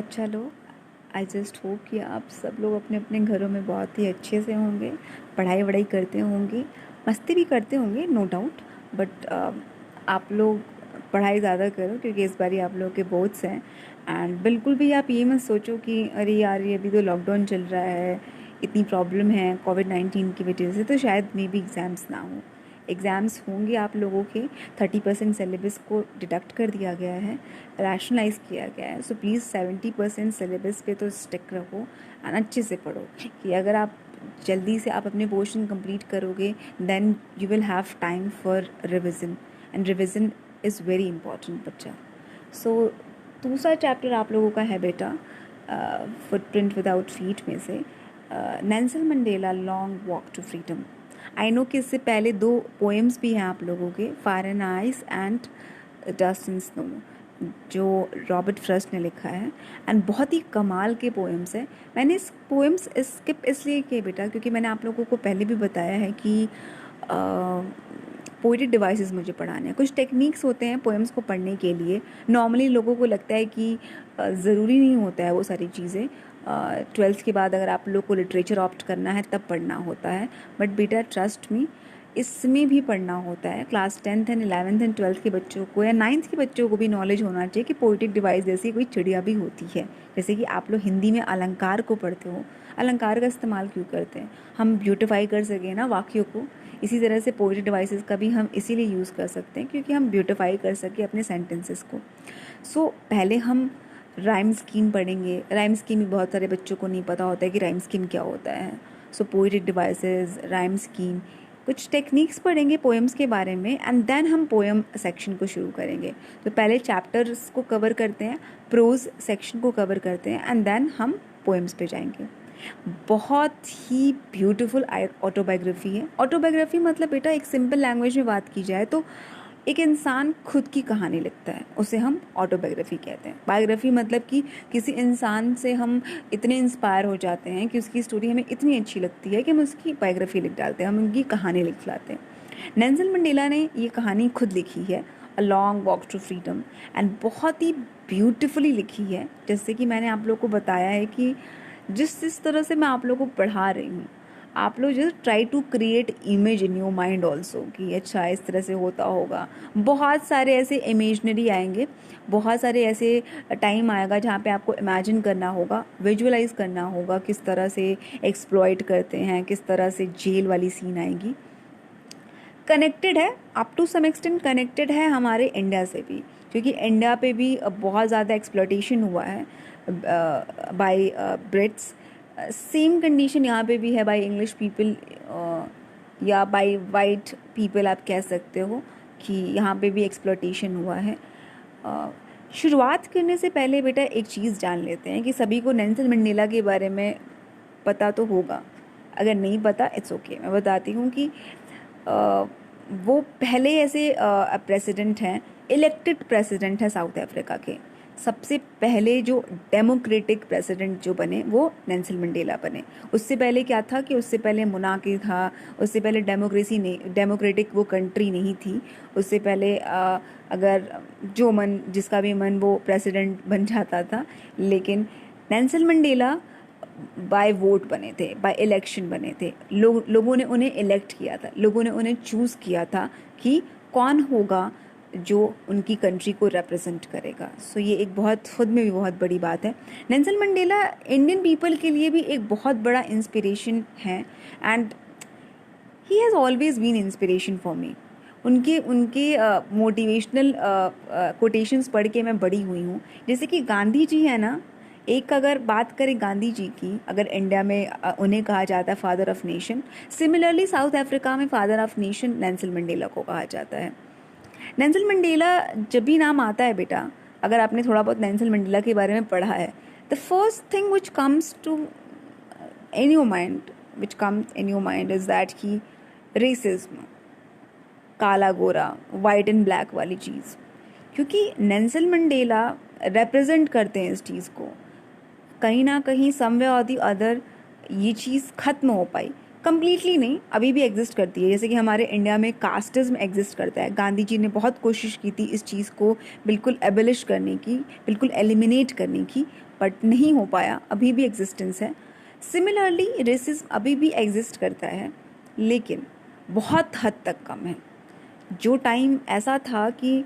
बच्चा लोग, I just hope कि आप सब लोग अपने अपने घरों में बहुत ही अच्छे से होंगे, पढ़ाई वढ़ाई करते होंगे, मस्ती भी करते होंगे नो डाउट। बट आप लोग पढ़ाई ज़्यादा करो क्योंकि इस बारी आप लोगों के बोर्ड्स हैं। एंड बिल्कुल भी आप ये मत सोचो कि अरे यार ये अभी तो लॉकडाउन चल रहा है, इतनी प्रॉब्लम है कोविड-19 की वजह से, तो शायद मे बी एग्ज़ाम्स ना हो। एग्ज़ाम्स होंगे आप लोगों के। 30% सिलेबस को डिडक्ट कर दिया गया है, रैशनलाइज किया गया है। सो प्लीज़ 70% सिलेबस पे तो स्टिक रखो एंड अच्छे से पढ़ो कि अगर आप जल्दी से आप अपने पोर्शन कंप्लीट करोगे then you will have time for revision, and revision is very important बच्चा। सो दूसरा चैप्टर आप लोगों का है बेटा फुटप्रिंट विदाउट फीट में से Nelson Mandela long walk to freedom. I know कि इससे पहले 2 पोएम्स भी हैं आप लोगों के, fire and ice and dust and snow, जो रॉबर्ट फ्रॉस्ट ने लिखा है एंड बहुत ही कमाल के पोएम्स हैं। मैंने इस पोएम्स स्किप इसलिए किए बेटा क्योंकि मैंने आप लोगों को पहले भी बताया है कि पोएटिक डिवाइसेस मुझे पढ़ाने हैं। कुछ टेक्निक्स होते हैं पोएम्स को पढ़ने के लिए। नॉर्मली लोगों को लगता है कि ज़रूरी नहीं होता है वो सारी चीज़ें। 12th के बाद अगर आप लोग को लिटरेचर ऑप्ट करना है तब पढ़ना होता है, बट बेटा ट्रस्ट मी इसमें भी पढ़ना होता है। Class 10th and 11th and 12th के बच्चों को या 9th के बच्चों को भी नॉलेज होना चाहिए कि पोएटिक डिवाइस जैसी कोई चिड़िया भी होती है। जैसे कि आप लोग हिंदी में अलंकार को पढ़ते हो, अलंकार का इस्तेमाल क्यों करते हैं? हम ब्यूटिफाई कर सकें ना वाक्यों को। इसी तरह से पोएटिक डिवाइसेस का भी हम इसीलिए यूज़ कर सकते हैं क्योंकि हम ब्यूटिफाई कर सकें अपने सेंटेंसेस को। सो पहले हम राइम स्कीम पढ़ेंगे। राइम स्कीम भी बहुत सारे बच्चों को नहीं पता होता है कि राइम स्कीम क्या होता है। सो पोएटिक डिवाइसेस, राइम स्कीम, कुछ टेक्निक्स पढ़ेंगे पोएम्स के बारे में एंड देन हम पोएम सेक्शन को शुरू करेंगे। तो पहले चैप्टर्स को कवर करते हैं, प्रोज सेक्शन को कवर करते हैं एंड देन हम पोएम्स पे जाएंगे। बहुत ही ब्यूटीफुल ऑटोबायोग्राफी है। ऑटोबायोग्राफी मतलब बेटा एक सिंपल लैंग्वेज में बात की जाए तो एक इंसान खुद की कहानी लिखता है, उसे हम ऑटोबायोग्राफी कहते हैं। बायोग्राफी मतलब कि किसी इंसान से हम इतने इंस्पायर हो जाते हैं कि उसकी स्टोरी हमें इतनी अच्छी लगती है कि हम उसकी बायोग्राफी लिख डालते हैं, हम उनकी कहानी लिख लाते हैं। नेल्सन मंडेला ने ये कहानी खुद लिखी है, a long walk to freedom, and बहुत ही ब्यूटिफुली लिखी है। जैसे कि मैंने आप लोग को बताया है कि जिस तरह से मैं आप लोगों को पढ़ा रही हूँ, आप लोग just try to create image in your mind also कि अच्छा इस तरह से होता होगा। बहुत सारे ऐसे इमेजनरी आएंगे, बहुत सारे ऐसे टाइम आएगा जहाँ पे आपको इमेजिन करना होगा, विजुअलाइज करना होगा किस तरह से एक्सप्लॉइट करते हैं, किस तरह से जेल वाली सीन आएगी। कनेक्टेड है, up to some extent connected है हमारे इंडिया से भी, क्योंकि इंडिया पे भी बहुत ज़्यादा एक्सप्लॉटेशन हुआ है बाय ब्रिट्स। सेम कंडीशन यहाँ पे भी है बाय इंग्लिश पीपल या बाय वाइट पीपल, आप कह सकते हो कि यहाँ पे भी एक्सप्लॉटेशन हुआ है। शुरुआत करने से पहले बेटा एक चीज़ जान लेते हैं कि सभी को नेल्सन मंडेला के बारे में पता तो होगा। अगर नहीं पता इट्स ओके, मैं बताती हूँ कि वो पहले ऐसे प्रेसिडेंट हैं, इलेक्टेड प्रेसिडेंट हैं साउथ अफ्रीका के। सबसे पहले जो डेमोक्रेटिक प्रेसिडेंट जो बने वो नेल्सन मंडेला बने। उससे पहले क्या था कि उससे पहले मोनार्की था, उससे पहले डेमोक्रेसी नहीं, डेमोक्रेटिक वो कंट्री नहीं थी। उससे पहले अगर जो मन जिसका भी मन वो प्रेसिडेंट बन जाता था। लेकिन नेल्सन मंडेला बाय वोट बने थे, बाय इलेक्शन बने थे। लोगों ने उन्हें इलेक्ट किया था, लोगों ने उन्हें चूज़ किया था कि कौन होगा जो उनकी कंट्री को रिप्रेजेंट करेगा। सो ये एक बहुत खुद में भी बहुत बड़ी बात है। नेल्सन मंडेला इंडियन पीपल के लिए भी एक बहुत बड़ा इंस्पिरेशन है and he has always been inspiration for me. उनके उनके मोटिवेशनल कोटेशंस पढ़ के मैं बड़ी हुई हूँ। जैसे कि गांधी जी है ना, एक अगर बात करें गांधी जी की, अगर इंडिया में उन्हें कहा जाता है father of nation, similarly South Africa में father of nation Nelson Mandela को कहा जाता है। नेल्सन मंडेला जब भी नाम आता है बेटा, अगर आपने थोड़ा बहुत नेल्सन मंडेला के बारे में पढ़ा है, the first thing which comes to in your mind which comes in your mind is that कि रेसिज्म, काला गोरा, वाइट एंड ब्लैक वाली चीज़, क्योंकि नेल्सन मंडेला रिप्रेजेंट करते हैं इस चीज़ को। कहीं ना कहीं समवे और दी अदर ये चीज़ ख़त्म हो पाई। कम्प्लीटली नहीं, अभी भी एग्जिस्ट करती है। जैसे कि हमारे इंडिया में कास्टिज्म एग्जिस्ट करता है। गांधी जी ने बहुत कोशिश की थी इस चीज़ को बिल्कुल एबलिश करने की, बिल्कुल एलिमिनेट करने की, बट नहीं हो पाया, अभी भी एग्जिस्टेंस है। सिमिलरली रेसिज्म अभी भी एग्जिस्ट करता है, लेकिन बहुत हद तक कम है। जो टाइम ऐसा था कि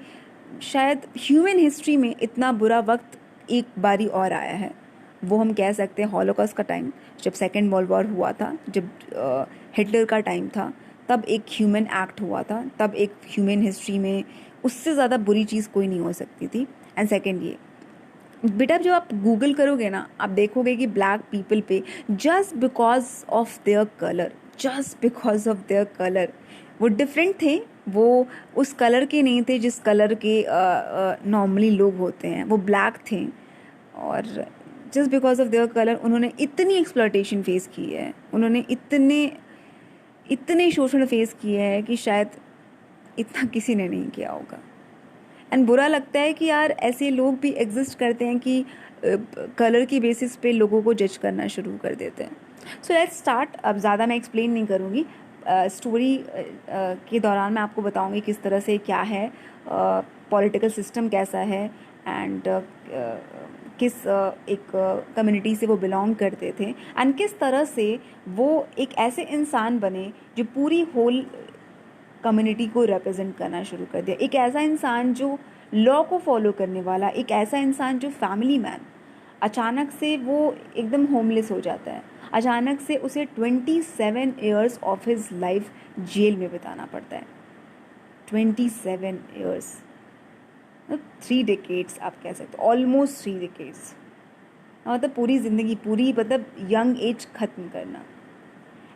शायद ह्यूमन हिस्ट्री में इतना बुरा वक्त एक बारी और आया है, वो हम कह सकते हैं हॉलोकॉस्ट का टाइम, जब सेकेंड वर्ल्ड वॉर हुआ था, जब हिटलर का टाइम था, तब एक ह्यूमन एक्ट हुआ था, तब एक ह्यूमन हिस्ट्री में उससे ज़्यादा बुरी चीज़ कोई नहीं हो सकती थी। एंड सेकेंड ये बेटा, जब आप गूगल करोगे ना, आप देखोगे कि ब्लैक पीपल पे just because of their colour, just because of their colour, वो डिफरेंट थे, वो उस कलर के नहीं थे जिस कलर के नॉर्मली लोग होते हैं, वो ब्लैक थे। और just because of their colour उन्होंने इतनी एक्सप्लॉयटेशन फेस की है, उन्होंने इतने शोषण फेस किए हैं कि शायद इतना किसी ने नहीं किया होगा। एंड बुरा लगता है कि यार ऐसे लोग भी एग्जिस्ट करते हैं कि कलर की बेसिस पे लोगों को जज करना शुरू कर देते हैं। सो लेट्स स्टार्ट। अब ज़्यादा मैं एक्सप्लेन नहीं करूँगी, स्टोरी के दौरान मैं आपको बताऊँगी किस तरह से क्या है, पॉलिटिकल सिस्टम कैसा है, एंड किस एक कम्युनिटी से वो बिलोंग करते थे, एंड किस तरह से वो एक ऐसे इंसान बने जो पूरी होल कम्युनिटी को रिप्रेजेंट करना शुरू कर दिया। एक ऐसा इंसान जो लॉ को फॉलो करने वाला, एक ऐसा इंसान जो फैमिली मैन, अचानक से वो एकदम होमलेस हो जाता है। अचानक से उसे 27 years of his life jail में बिताना पड़ता है। 27 ईयर्स, 3 डेकेड्स आप कह सकते हो, ऑलमोस्ट 3 डेकेड्स, मतलब पूरी ज़िंदगी, पूरी मतलब यंग एज ख़त्म करना।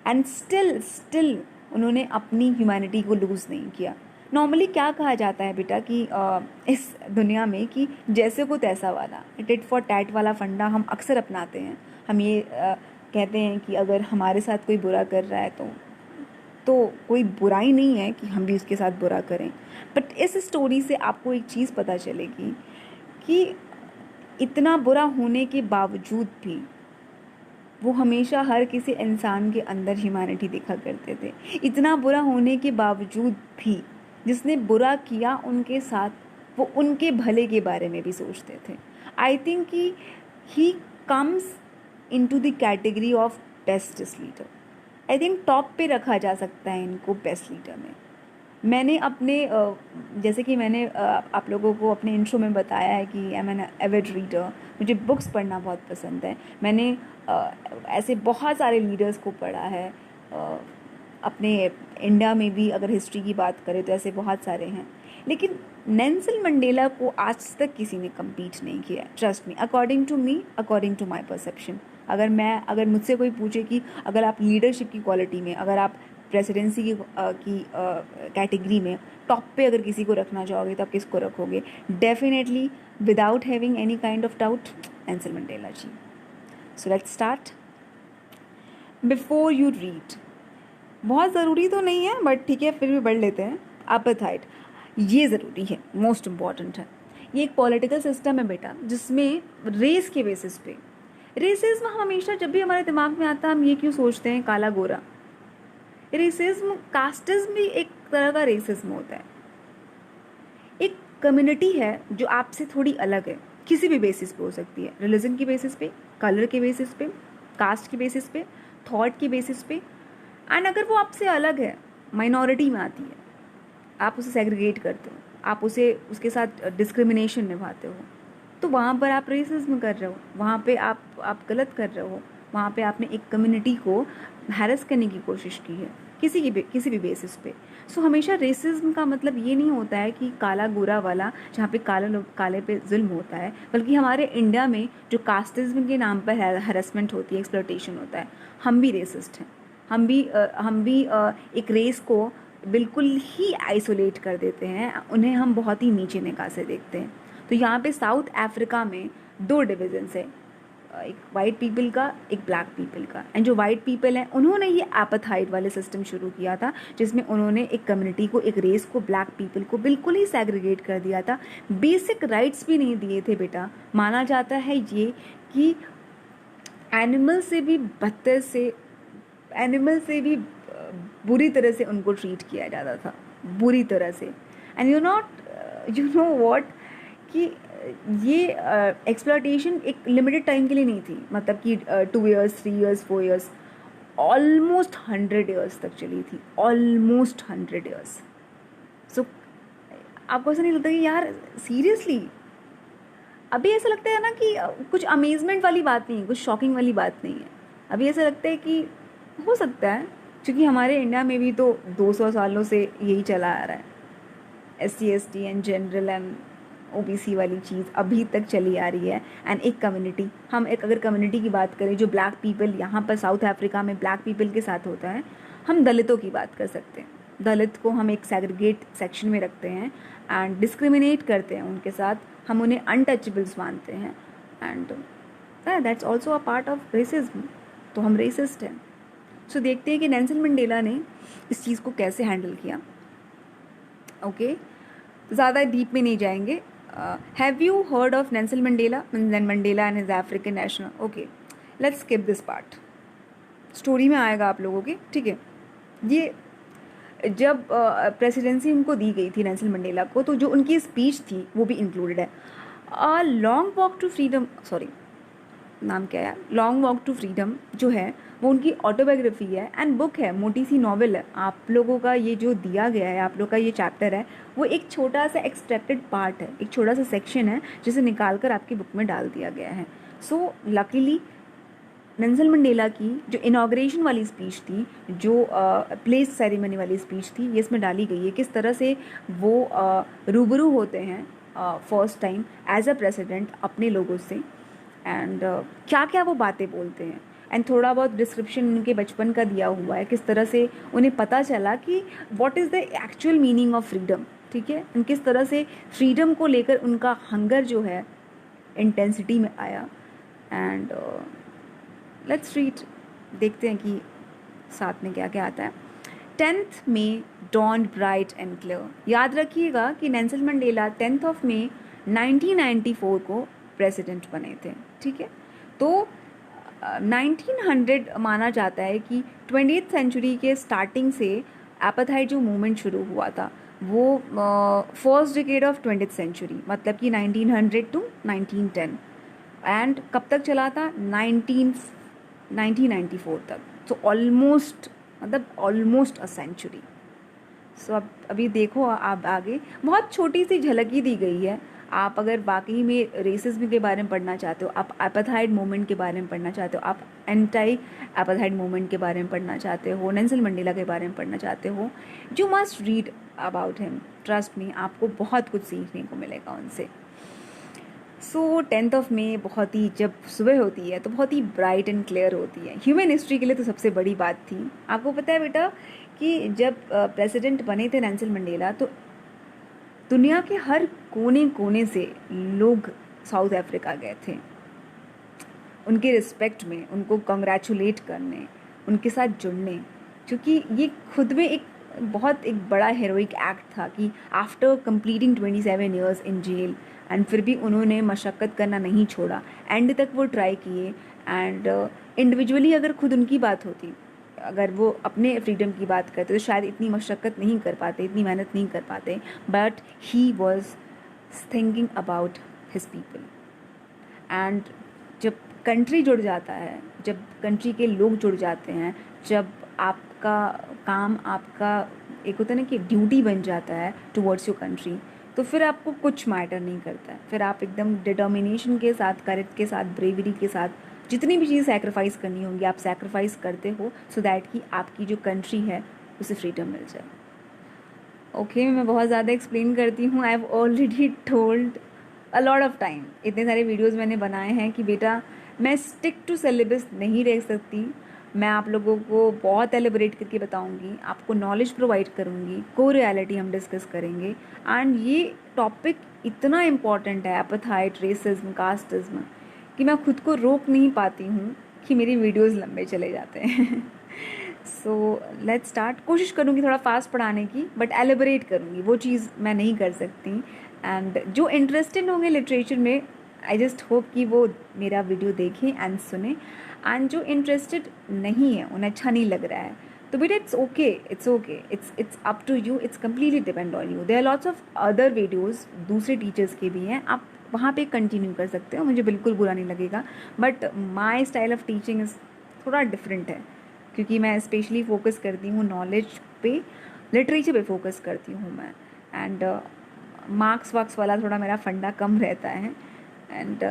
एंड स्टिल उन्होंने अपनी ह्यूमैनिटी को लूज़ नहीं किया। नॉर्मली क्या कहा जाता है बेटा कि इस दुनिया में कि जैसे को तैसा वाला, टिट फॉर टैट वाला फंडा हम अक्सर अपनाते हैं। हम ये कहते हैं कि अगर हमारे साथ कोई बुरा कर रहा है तो कोई बुराई नहीं है कि हम भी उसके साथ बुरा करें। बट इस स्टोरी से आपको एक चीज़ पता चलेगी कि इतना बुरा होने के बावजूद भी वो हमेशा हर किसी इंसान के अंदर ह्यूमैनिटी देखा करते थे। इतना बुरा होने के बावजूद भी जिसने बुरा किया उनके साथ, वो उनके भले के बारे में भी सोचते थे। आई थिंक कि he comes into the category of best leader. I think top पे रखा जा सकता है इनको बेस्ट लीडर में। मैंने अपने जैसे कि मैंने आप लोगों को अपने इंट्रो में बताया है कि I am an avid reader, मुझे बुक्स पढ़ना बहुत पसंद है। मैंने ऐसे बहुत सारे लीडर्स को पढ़ा है, अपने इंडिया में भी अगर हिस्ट्री की बात करें तो ऐसे बहुत सारे हैं, लेकिन नेल्सन मंडेला को आज तक किसी ने कम्पीट नहीं किया। Trust me, according to me, according to my perception. अगर मुझसे कोई पूछे कि अगर आप लीडरशिप की क्वालिटी में, अगर आप प्रेसिडेंसी की कैटेगरी में टॉप पे अगर किसी को रखना चाहोगे तो आप किसको रखोगे? Definitely without having any kind of doubt, Nelson Mandela ji. So let's start. Before you read, बहुत ज़रूरी तो नहीं है बट ठीक है फिर भी पढ़ लेते हैं। एपेटाइट, ये ज़रूरी है, मोस्ट इम्पॉर्टेंट है। ये एक पॉलिटिकल सिस्टम है बेटा जिसमें रेस के बेसिस पे, रेसिज्म हमेशा जब भी हमारे दिमाग में आता है हम ये क्यों सोचते हैं काला गोरा। रेसिज्म, कास्टिज्म भी एक तरह का रेसिज्म होता है। एक कम्युनिटी है जो आपसे थोड़ी अलग है, किसी भी बेसिस पे हो सकती है, रिलीजन की बेसिस पे, कलर के बेसिस पे, कास्ट की बेसिस पे, थॉट की बेसिस पे। एंड अगर वो आपसे अलग है, माइनॉरिटी में आती है, आप उसे सेग्रीगेट करते हो, आप उसके साथ डिस्क्रिमिनेशन निभाते हो, तो वहाँ पर आप रेसिज्म कर रहे हो, वहाँ पे आप गलत कर रहे हो, वहाँ पे आपने एक कम्युनिटी को हैरेस करने की कोशिश की है किसी भी बेसिस पे। सो हमेशा रेसिज्म का मतलब ये नहीं होता है कि काला गोरा वाला, जहाँ पे काले पे जुल्म होता है, बल्कि हमारे इंडिया में जो कास्टिज्म के नाम पर हैरेसमेंट होती है, एक्सप्लॉयटेशन होता है, हम भी रेसिस्ट हैं। हम भी एक रेस को बिल्कुल ही आइसोलेट कर देते हैं, उन्हें हम बहुत ही नीचे निगाह से देखते हैं। तो यहाँ पे साउथ अफ्रीका में 2 डिविजन्स है, एक वाइट पीपल का, एक ब्लैक पीपल का। एंड जो वाइट पीपल हैं उन्होंने ये एपाथाइड वाले सिस्टम शुरू किया था, जिसमें उन्होंने एक कम्युनिटी को, एक रेस को, ब्लैक पीपल को बिल्कुल ही सेग्रीगेट कर दिया था। बेसिक राइट्स भी नहीं दिए थे बेटा। माना जाता है ये कि एनिमल से भी बदतर से एनिमल से भी बुरी तरह से उनको ट्रीट किया जाता था, बुरी तरह से। एंड यू नो व्हाट कि ये एक्सप्लॉयटेशन एक लिमिटेड टाइम के लिए नहीं थी, मतलब कि 2 years 3 years 4 years, almost 100 years तक चली थी, ऑलमोस्ट 100 ईयर्स। सो आपको ऐसा नहीं लगता कि यार सीरियसली, अभी ऐसा लगता है ना कि कुछ अमेजमेंट वाली बात नहीं है, कुछ शॉकिंग वाली बात नहीं है। अभी ऐसा लगता है कि हो सकता है, क्योंकि हमारे इंडिया में भी तो 200 सालों से यही चला आ रहा है, SC ST and general and OBC वाली चीज़ अभी तक चली आ रही है। एंड एक कम्युनिटी, हम एक अगर कम्युनिटी की बात करें जो ब्लैक पीपल यहाँ पर साउथ अफ्रीका में ब्लैक पीपल के साथ होता है, हम दलितों की बात कर सकते हैं। दलित को हम एक सेग्रीगेट सेक्शन में रखते हैं एंड डिस्क्रिमिनेट करते हैं उनके साथ, हम उन्हें अनटचेबल्स मानते हैं and that's also a part of racism. तो हम रेसिस्ट हैं। सो देखते हैं कि नेल्सन मंडेला ने इस चीज़ को कैसे हैंडल किया। ओके, ज़्यादा डीप में नहीं जाएंगे। Have you heard of Nelson Mandela and his African national? Okay, let's skip this part, story में आएगा आप लोगों के, ठीक है। ये जब प्रेसिडेंसी उनको दी गई थी नेल्सन मंडेला को, तो जो उनकी स्पीच थी वो भी इंक्लूडेड है। Long walk to freedom, sorry नाम क्या है, लॉन्ग वॉक टू फ्रीडम जो है वो उनकी ऑटोबायोग्राफी है एंड बुक है, मोटी सी नॉवेल है। आप लोगों का ये जो दिया गया है, आप लोग का ये चैप्टर है, वो एक छोटा सा एक्सट्रैक्टेड पार्ट है, एक छोटा सा सेक्शन है जिसे निकाल कर आपकी बुक में डाल दिया गया है। सो लकीली नेल्सन मंडेला की जो इनाग्रेशन वाली स्पीच थी, जो प्लेस सेरेमनी वाली स्पीच थी, ये इसमें डाली गई है, किस तरह से वो रूबरू होते हैं first time as a president अपने लोगों से, एंड क्या क्या वो बातें बोलते हैं। एंड थोड़ा बहुत डिस्क्रिप्शन उनके बचपन का दिया हुआ है, किस तरह से उन्हें पता चला कि what is the actual meaning of freedom, ठीक है, एंड किस तरह से फ्रीडम को लेकर उनका हंगर जो है इंटेंसिटी में आया। एंड लेट्स रीड, देखते हैं कि साथ में क्या क्या आता है। 10th May dawned bright and clear। याद रखिएगा कि नेल्सन मंडेला 10th May 1994 को प्रेसिडेंट बने थे, ठीक है। तो 1900 माना जाता है कि 20th सेंचुरी के स्टार्टिंग से एपाथाइड जो मूवमेंट शुरू हुआ था वो first decade of 20th century, मतलब कि 1900 to 1910, एंड कब तक चला था, 1994 तक। तो ऑलमोस्ट, मतलब ऑलमोस्ट अ सेंचुरी। सो अब अभी देखो आप आगे, बहुत छोटी सी झलक ही दी गई है। आप अगर वाकई में रेसिज्म के बारे में पढ़ना चाहते हो, आप एपाथाइड मूवमेंट के बारे में पढ़ना चाहते हो, आप एंटी एपाथाइड मूवमेंट के बारे में पढ़ना चाहते हो, नेल्सन मंडेला के बारे में पढ़ना चाहते हो, you must read about him. Trust me, आपको बहुत कुछ सीखने को मिलेगा उनसे। सो 10th May बहुत ही, जब सुबह होती है तो बहुत ही ब्राइट एंड क्लियर होती है। ह्यूमन हिस्ट्री के लिए तो सबसे बड़ी बात थी। आपको पता है बेटा कि जब प्रेसिडेंट बने थे नेल्सन मंडेला, तो दुनिया के हर कोने कोने से लोग साउथ अफ्रीका गए थे उनके रिस्पेक्ट में, उनको कंग्रेचुलेट करने, उनके साथ जुड़ने, क्योंकि ये खुद में एक बहुत एक बड़ा हेरोइक एक्ट था कि after completing 27 years in jail, and फिर भी उन्होंने मशक्क़त करना नहीं छोड़ा, एंड तक वो ट्राई किए। एंड इंडिविजुअली अगर खुद उनकी बात होती, अगर वो अपने फ्रीडम की बात करते तो शायद इतनी मशक्क़त नहीं कर पाते, इतनी मेहनत नहीं कर पाते, but he was thinking about his people. And जब कंट्री जुड़ जाता है, जब कंट्री के लोग जुड़ जाते हैं, जब आपका काम, आपका एक होता है ना कि ड्यूटी बन जाता है टुवर्ड्स योर कंट्री, तो फिर आपको कुछ मैटर नहीं करता है। फिर आप एकदम डिटर्मिनेशन के साथ, करेज के साथ, ब्रेवरी के साथ जितनी भी चीज़ सैक्रिफाइस करनी होगी आप सैक्रिफाइस करते हो, सो दैट कि आपकी जो कंट्री है उसे फ्रीडम मिल जाए। ओके, मैं बहुत ज़्यादा एक्सप्लेन करती हूँ। I have already told a lot of time, इतने सारे वीडियोज़ मैंने बनाए हैं कि बेटा मैं स्टिक टू सिलेबस नहीं रह सकती। मैं आप लोगों को बहुत एलिबरेट करके बताऊंगी, आपको नॉलेज प्रोवाइड करूंगी, को रियलिटी हम डिस्कस करेंगे। एंड ये टॉपिक इतना इम्पॉर्टेंट है, एपाथाइड, रेसिज्म, कास्टिज्म, कि मैं खुद को रोक नहीं पाती हूँ कि मेरी वीडियोस लंबे चले जाते हैं। सो लेट्स स्टार्ट। कोशिश करूँगी थोड़ा फास्ट पढ़ाने की, बट एलिबरेट करूँगी, वो चीज़ मैं नहीं कर सकती। एंड जो इंटरेस्टेड होंगे लिटरेचर में, आई जस्ट होप कि वो मेरा वीडियो देखें एंड सुने, एंड जो इंटरेस्टेड नहीं है, उन्हें अच्छा नहीं लग रहा है, तो बेटा it's okay, it's up to you, it's completely depend on you. There are lots of other videos दूसरे टीचर्स के भी हैं, आप वहाँ पे कंटिन्यू कर सकते हो, मुझे बिल्कुल बुरा नहीं लगेगा। But my style of teaching is थोड़ा डिफरेंट है, क्योंकि मैं स्पेशली फोकस करती हूँ नॉलेज पे, लिटरेचर पे फोकस करती हूँ मैं, एंड मार्क्स वार्क्स वाला थोड़ा मेरा फंडा कम रहता है। एंड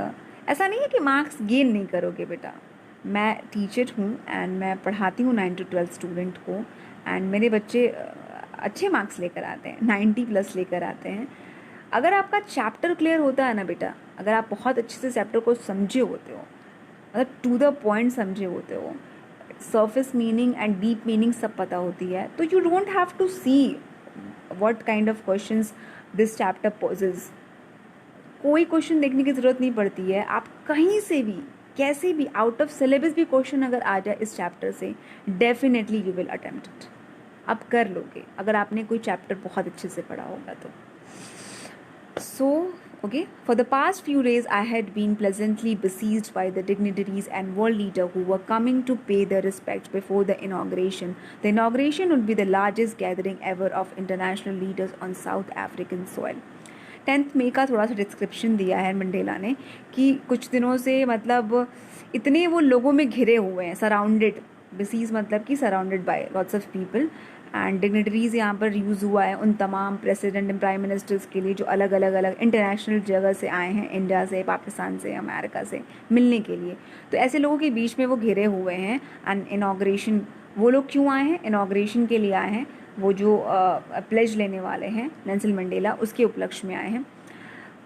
ऐसा नहीं है कि मार्क्स गेन नहीं करोगे बेटा, मैं टीचर हूँ एंड मैं पढ़ाती हूँ 9 to 12 स्टूडेंट को, एंड मेरे बच्चे अच्छे मार्क्स लेकर आते हैं, 90+ लेकर आते हैं। अगर आपका चैप्टर क्लियर होता है ना बेटा, अगर आप बहुत अच्छे से चैप्टर को समझे होते हो, मतलब टू द पॉइंट समझे होते हो, surface meaning and deep meaning सब पता होती है, तो you don't have to see what kind of questions this chapter poses. कोई क्वेश्चन देखने की ज़रूरत नहीं पड़ती है, आप कहीं से भी कैसे भी आउट ऑफ सिलेबस भी क्वेश्चन अगर आ जाए इस चैप्टर से, definitely you will attempt it, आप कर लोगे अगर आपने कोई चैप्टर बहुत अच्छे से पढ़ा होगा तो। So, okay, for the past few days, I had been pleasantly besieged by the dignitaries and world leaders who were coming to pay their respects before the inauguration. The inauguration would be the largest gathering ever of international leaders on South African soil. 10th मई का थोड़ा सा description दिया है Mandela ने कि कुछ दिनों से मतलब इतने वो लोगों में घिरे हुए हैं, सराउंडेड, बसीज मतलब कि surrounded by lots of people, and dignitaries यहाँ पर यूज़ हुआ है उन तमाम प्रेसिडेंट एंड प्राइम मिनिस्टर्स के लिए जो अलग अलग इंटरनेशनल जगह से आए हैं, इंडिया से, पाकिस्तान से, अमेरिका से मिलने के लिए। तो ऐसे लोगों के बीच में वो घिरे हुए हैं, एंड इनाग्रेशन, वो लोग क्यों आए हैं, इनाग्रेशन के लिए आए हैं, वो जो प्लेज लेने वाले हैं नेल्सन मंडेला, उसके उपलक्ष्य में आए हैं।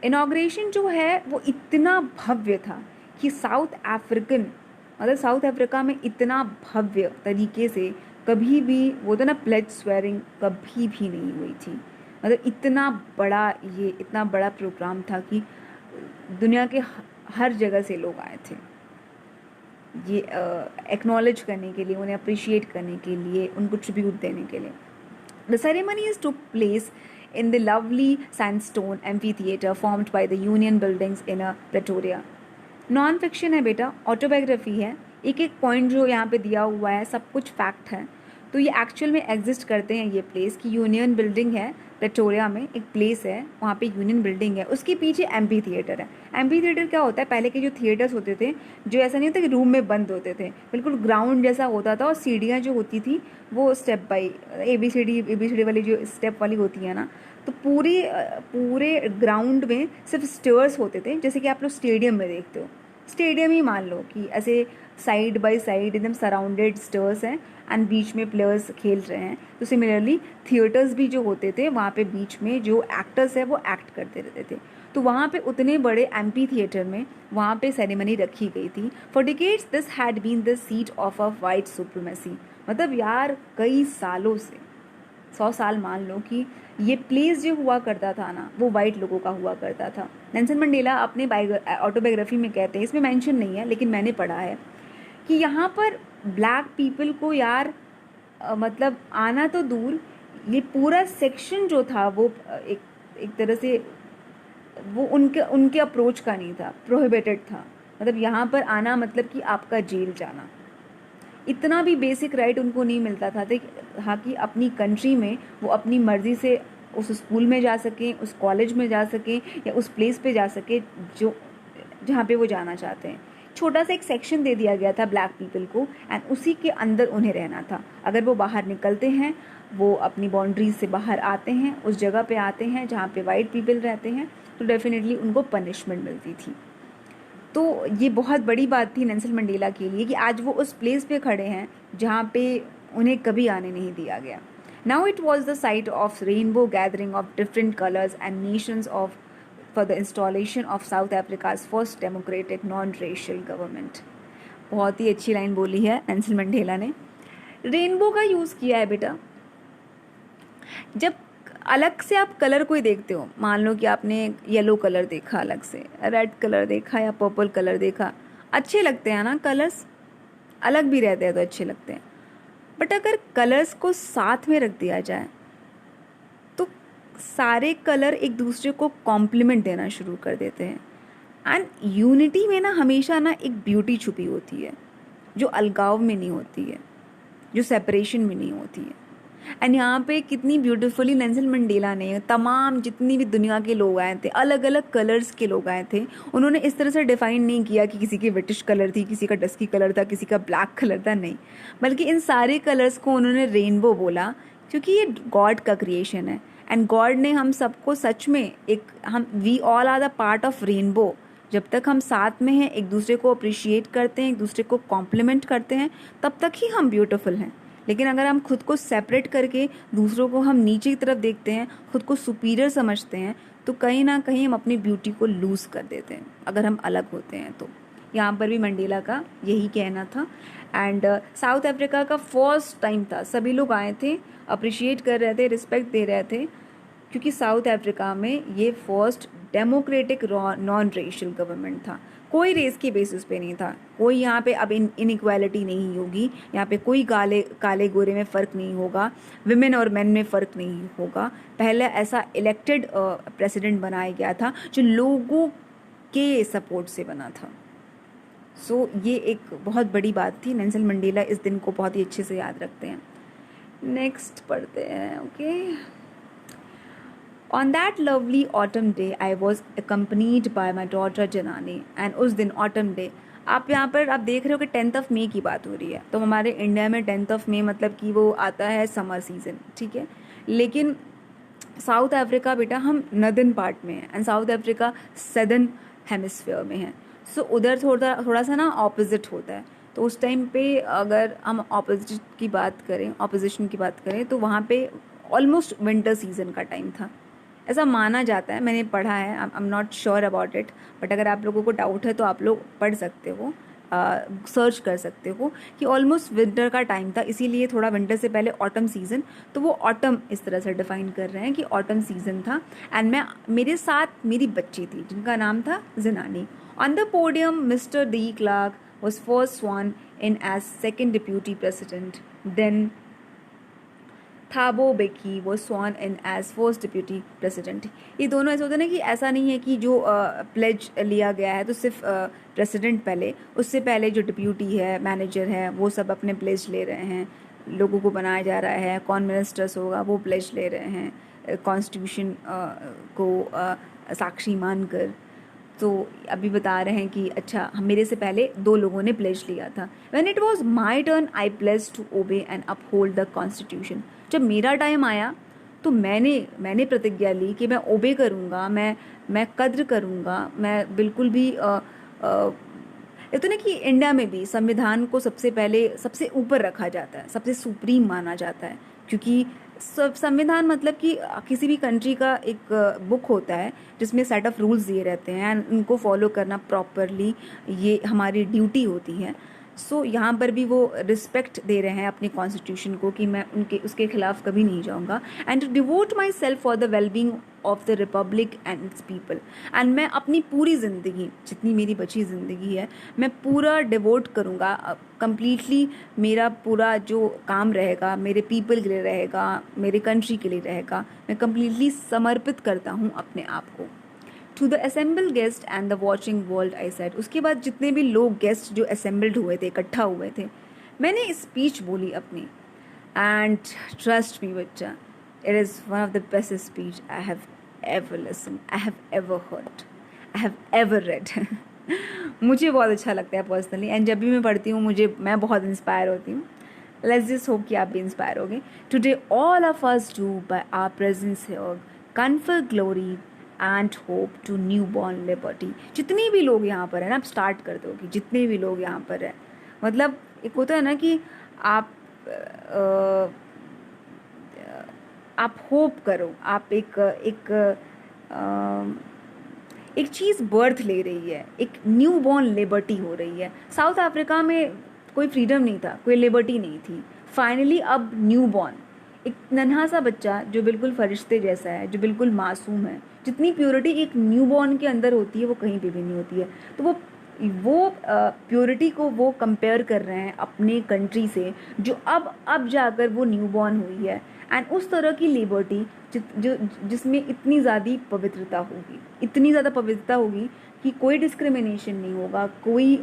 इनाग्रेशन जो है वो इतना भव्य था कि साउथ अफ्रीका में इतना भव्य तरीके से कभी भी वो तो ना प्लेज स्वेरिंग कभी भी नहीं हुई थी। मतलब इतना बड़ा प्रोग्राम था कि दुनिया के हर जगह से लोग आए थे ये एक्नॉलेज करने के लिए, उन्हें अप्रिशिएट करने के लिए, उनको ट्रिब्यूट देने के लिए। The ceremonies took place in the lovely sandstone amphitheater formed by the Union buildings in a Pretoria. Non fiction है बेटा, ऑटोबायोग्राफी है, एक एक पॉइंट जो यहाँ पे दिया हुआ है सब कुछ फैक्ट है। तो ये एक्चुअल में एग्जिस्ट करते हैं ये प्लेस की यूनियन बिल्डिंग है प्रेटोरिया में, एक प्लेस है वहाँ पे यूनियन बिल्डिंग है, उसके पीछे एम्पी थिएटर है। एम्पी थिएटर क्या होता है, पहले के जो थिएटर्स होते थे जो ऐसा नहीं होता कि रूम में बंद होते थे, बिल्कुल ग्राउंड जैसा होता था, और सीढ़ियाँ जो होती थी वो स्टेप बाई ABCD वाली जो स्टेप वाली होती है ना, तो पूरे ग्राउंड में सिर्फ स्टेयर्स होते थे, जैसे कि आप लोग स्टेडियम में देखते हो। स्टेडियम ही मान लो कि ऐसे साइड बाय साइड एकदम सराउंडेड स्टेयर्स हैं एंड बीच में प्लेयर्स खेल रहे हैं। तो सिमिलरली थिएटर्स भी जो होते थे वहाँ पे बीच में जो एक्टर्स है वो एक्ट करते रहते थे। तो वहाँ पे उतने बड़े एम्पी थिएटर में वहाँ पे सेरेमनी रखी गई थी। For decades this had been the seat of a white supremacy. मतलब यार कई सालों से, 100 साल मान लो कि ये प्लेस जो हुआ करता था ना वो वाइट लोगों का हुआ करता था। नेल्सन मंडेला अपने ऑटोबायोग्राफी में कहते हैं, इसमें मेंशन नहीं है लेकिन मैंने पढ़ा है कि यहाँ पर ब्लैक पीपल को यार मतलब आना तो दूर, ये पूरा सेक्शन जो था वो एक तरह से वो उनके अप्रोच का नहीं था, प्रोहिबिटेड था। मतलब यहाँ पर आना मतलब कि आपका जेल जाना, इतना भी बेसिक राइट उनको नहीं मिलता था कि अपनी कंट्री में वो अपनी मर्जी से उस स्कूल में जा सकें, उस कॉलेज में जा सकें, या उस प्लेस पे जा सके जो जहाँ पे वो जाना चाहते हैं। छोटा सा एक सेक्शन दे दिया गया था ब्लैक पीपल को, एंड उसी के अंदर उन्हें रहना था। अगर वो बाहर निकलते हैं, वो अपनी बाउंड्रीज से बाहर आते हैं, उस जगह पे आते हैं जहाँ पे वाइट पीपल रहते हैं, तो डेफिनेटली उनको पनिशमेंट मिलती थी। तो ये बहुत बड़ी बात थी नेल्सन मंडेला के लिए कि आज वो उस प्लेस पे खड़े हैं जहाँ पे उन्हें कभी आने नहीं दिया गया। Now it was the site of rainbow gathering of different colours and Nations of for the installation of south Africa's first democratic non racial government. बहुत ही अच्छी लाइन बोली है नेल्सन मंडेला ने, रेनबो का यूज़ किया है बेटा। जब अलग से आप कलर कोई देखते हो, मान लो कि आपने येलो कलर देखा, अलग से रेड कलर देखा या पर्पल कलर देखा, अच्छे लगते हैं ना कलर्स, अलग भी रहते हैं तो अच्छे लगते हैं। बट अगर कलर्स को साथ में रख दिया जाए तो सारे कलर एक दूसरे को कॉम्प्लीमेंट देना शुरू कर देते हैं। एंड यूनिटी में ना हमेशा ना एक ब्यूटी छुपी होती है, जो अलगाव में नहीं होती है, जो सेपरेशन में नहीं होती है। एंड यहाँ पे कितनी ब्यूटीफुली नेल्सन मंडेला ने तमाम जितनी भी दुनिया के लोग आए थे, अलग अलग कलर्स के लोग आए थे, उन्होंने इस तरह से डिफाइन नहीं किया कि किसी की ब्रिटिश कलर थी, किसी का डस्की कलर था, किसी का ब्लैक कलर था, नहीं, बल्कि इन सारे कलर्स को उन्होंने रेनबो बोला, क्योंकि ये गॉड का क्रिएशन है। एंड गॉड ने हम सबको सच में हम we all are the part of rainbow. जब तक हम साथ में हैं, एक दूसरे को अप्रिशिएट करते हैं, एक दूसरे को कॉम्प्लीमेंट करते हैं, तब तक ही हम ब्यूटीफुल हैं। लेकिन अगर हम खुद को सेपरेट करके दूसरों को हम नीचे की तरफ देखते हैं, खुद को सुपीरियर समझते हैं, तो कहीं ना कहीं हम अपनी ब्यूटी को लूज़ कर देते हैं अगर हम अलग होते हैं तो। यहाँ पर भी मंडेला का यही कहना था। एंड साउथ अफ्रीका का फर्स्ट टाइम था, सभी लोग आए थे, अप्रिशिएट कर रहे थे, रिस्पेक्ट दे रहे थे, क्योंकि साउथ अफ्रीका में ये first democratic non racial government था। कोई रेस के बेसिस पे नहीं था, कोई यहाँ पे अब इनइक्वालिटी नहीं होगी, यहाँ पे कोई काले गोरे में फ़र्क नहीं होगा, विमेन और मेन में फ़र्क नहीं होगा। पहले ऐसा इलेक्टेड प्रेसिडेंट बनाया गया था जो लोगों के सपोर्ट से बना था। सो ये एक बहुत बड़ी बात थी। नेल्सन मंडेला इस दिन को बहुत ही अच्छे से याद रखते हैं। नेक्स्ट पढ़ते हैं। Okay, On that lovely autumn day, I was accompanied by my daughter Janani. And उस दिन autumn day, आप यहाँ पर आप देख रहे हो कि 10th मई की बात हो रही है। तो हमारे इंडिया में 10th मई मतलब कि वो आता है समर सीजन, ठीक है। लेकिन साउथ अफ्रीका बेटा हम नदर्न पार्ट में है, and south Africa southern hemisphere में है। सो उधर थोड़ा सा ना ऑपोजिट होता है। तो उस टाइम पे अगर हम ऑपोजिशन की बात करें तो वहाँ पे ऑलमोस्ट विंटर सीजन का टाइम था, ऐसा माना जाता है, मैंने पढ़ा है। I am not sure about it, but अगर आप लोगों को डाउट है तो आप लोग पढ़ सकते हो, सर्च कर सकते हो कि ऑलमोस्ट विंटर का टाइम था, इसीलिए थोड़ा विंटर से पहले ऑटम सीजन, तो वो ऑटम इस तरह से डिफाइन कर रहे हैं कि ऑटम सीजन था। एंड मेरे साथ मेरी बच्ची थी जिनका नाम था जिनानी। On the podium Mister de Klerk was first sworn in as second deputy president, then Thabo Mbeki was sworn in as first deputy president। ये दोनों ऐसे होते हैं ना कि ऐसा नहीं है कि जो प्लेज लिया गया है तो सिर्फ प्रेसिडेंट पहले, उससे पहले जो डिप्यूटी है, मैनेजर है, वो सब अपने प्लेज ले रहे हैं, लोगों को बनाया जा रहा है। कौन मिनिस्टर्स होगा वो प्लेज ले रहे हैं कॉन्स्टिट्यूशन को साक्षी मानकर। तो अभी बता रहे हैं कि अच्छा मेरे से पहले 2 लोगों ने प्लेज लिया था। When it was my turn, I pledged to obey and uphold the constitution। जब मेरा टाइम आया तो मैंने प्रतिज्ञा ली कि मैं ओबे करूँगा, मैं कद्र करूँगा, मैं बिल्कुल भी ये तो ना कि इंडिया में भी संविधान को सबसे पहले सबसे ऊपर रखा जाता है, सबसे सुप्रीम माना जाता है, क्योंकि संविधान मतलब कि किसी भी कंट्री का एक बुक होता है जिसमें सेट ऑफ रूल्स दिए रहते हैं एंड उनको फॉलो करना प्रॉपरली ये हमारी ड्यूटी होती है। सो यहाँ पर भी वो रिस्पेक्ट दे रहे हैं अपने कॉन्स्टिट्यूशन को कि मैं उसके खिलाफ कभी नहीं जाऊँगा। And to devote myself for the wellbeing of the republic and its people. And मैं अपनी पूरी ज़िंदगी, जितनी मेरी बची ज़िंदगी है, मैं पूरा डिवोट करूँगा, कम्प्लीटली मेरा पूरा जो काम रहेगा मेरे पीपल के लिए रहेगा, मेरे कंट्री के लिए रहेगा। मैं कम्प्लीटली समर्पित करता हूँ अपने आप को। To the assemble guest and the watching world I said. उसके बाद जितने भी लोग गेस्ट जो असेंबल्ड हुए थे, इकट्ठा हुए थे, मैंने स्पीच बोली अपनी। एंड ट्रस्ट मी बच्चा, it is one of the best speech I have ever listen, I have ever heard, I have ever read. मुझे बहुत अच्छा लगता है पर्सनली, एंड जब भी मैं पढ़ती हूँ मैं बहुत इंस्पायर होती हूँ। लेट्स जस्ट होप कि आप भी इंस्पायर होगे। Today all of us do by our presence here confer glory and hope to newborn liberty. जितने भी लोग यहाँ पर हैं ना, आप स्टार्ट कर दो कि जितने भी लोग यहाँ पर हैं, मतलब एक होता है ना कि आप होप करो, आप एक चीज़ बर्थ ले रही है, एक न्यू बॉर्न लिबर्टी हो रही है। साउथ अफ्रीका में कोई फ्रीडम नहीं था, कोई लिबर्टी नहीं थी। फाइनली अब न्यू बॉर्न, एक नन्हा सा बच्चा जो बिल्कुल फरिश्ते जैसा है, जो बिल्कुल मासूम है, जितनी प्योरिटी एक न्यू बॉर्न के अंदर होती है वो कहीं पे भी नहीं होती है। तो वो वो प्योरिटी को वो कंपेयर कर रहे हैं अपने कंट्री से, जो अब जाकर वो न्यूबॉर्न हुई है, एंड उस तरह की लिबर्टी जो जिसमें इतनी ज़्यादा पवित्रता होगी, इतनी ज़्यादा पवित्रता होगी कि कोई डिस्क्रिमिनेशन नहीं होगा, कोई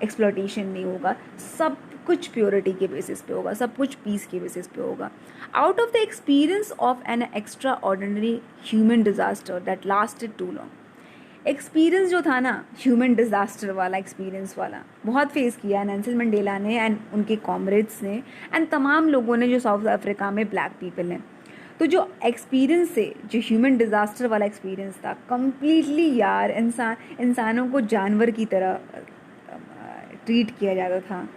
एक्सप्लॉयटेशन नहीं होगा, सब कुछ प्योरिटी के बेसिस पे होगा, सब कुछ पीस के बेसिस पे होगा. Out of the experience of an extraordinary human disaster that lasted too long. Experience जो था ना, ह्यूमन डिजास्टर वाला, एक्सपीरियंस वाला, बहुत फेस किया नेल्सन मंडेला ने एंड उनके कॉमरेड्स ने एंड तमाम लोगों ने जो साउथ अफ्रीका में ब्लैक पीपल हैं. तो जो एक्सपीरियंस से, जो ह्यूमन डिजास्टर वाला एक्सपीरियंस था, कम्प्लीटली यार इंसानों को जानवर की तरह ट्रीट किया जाता था.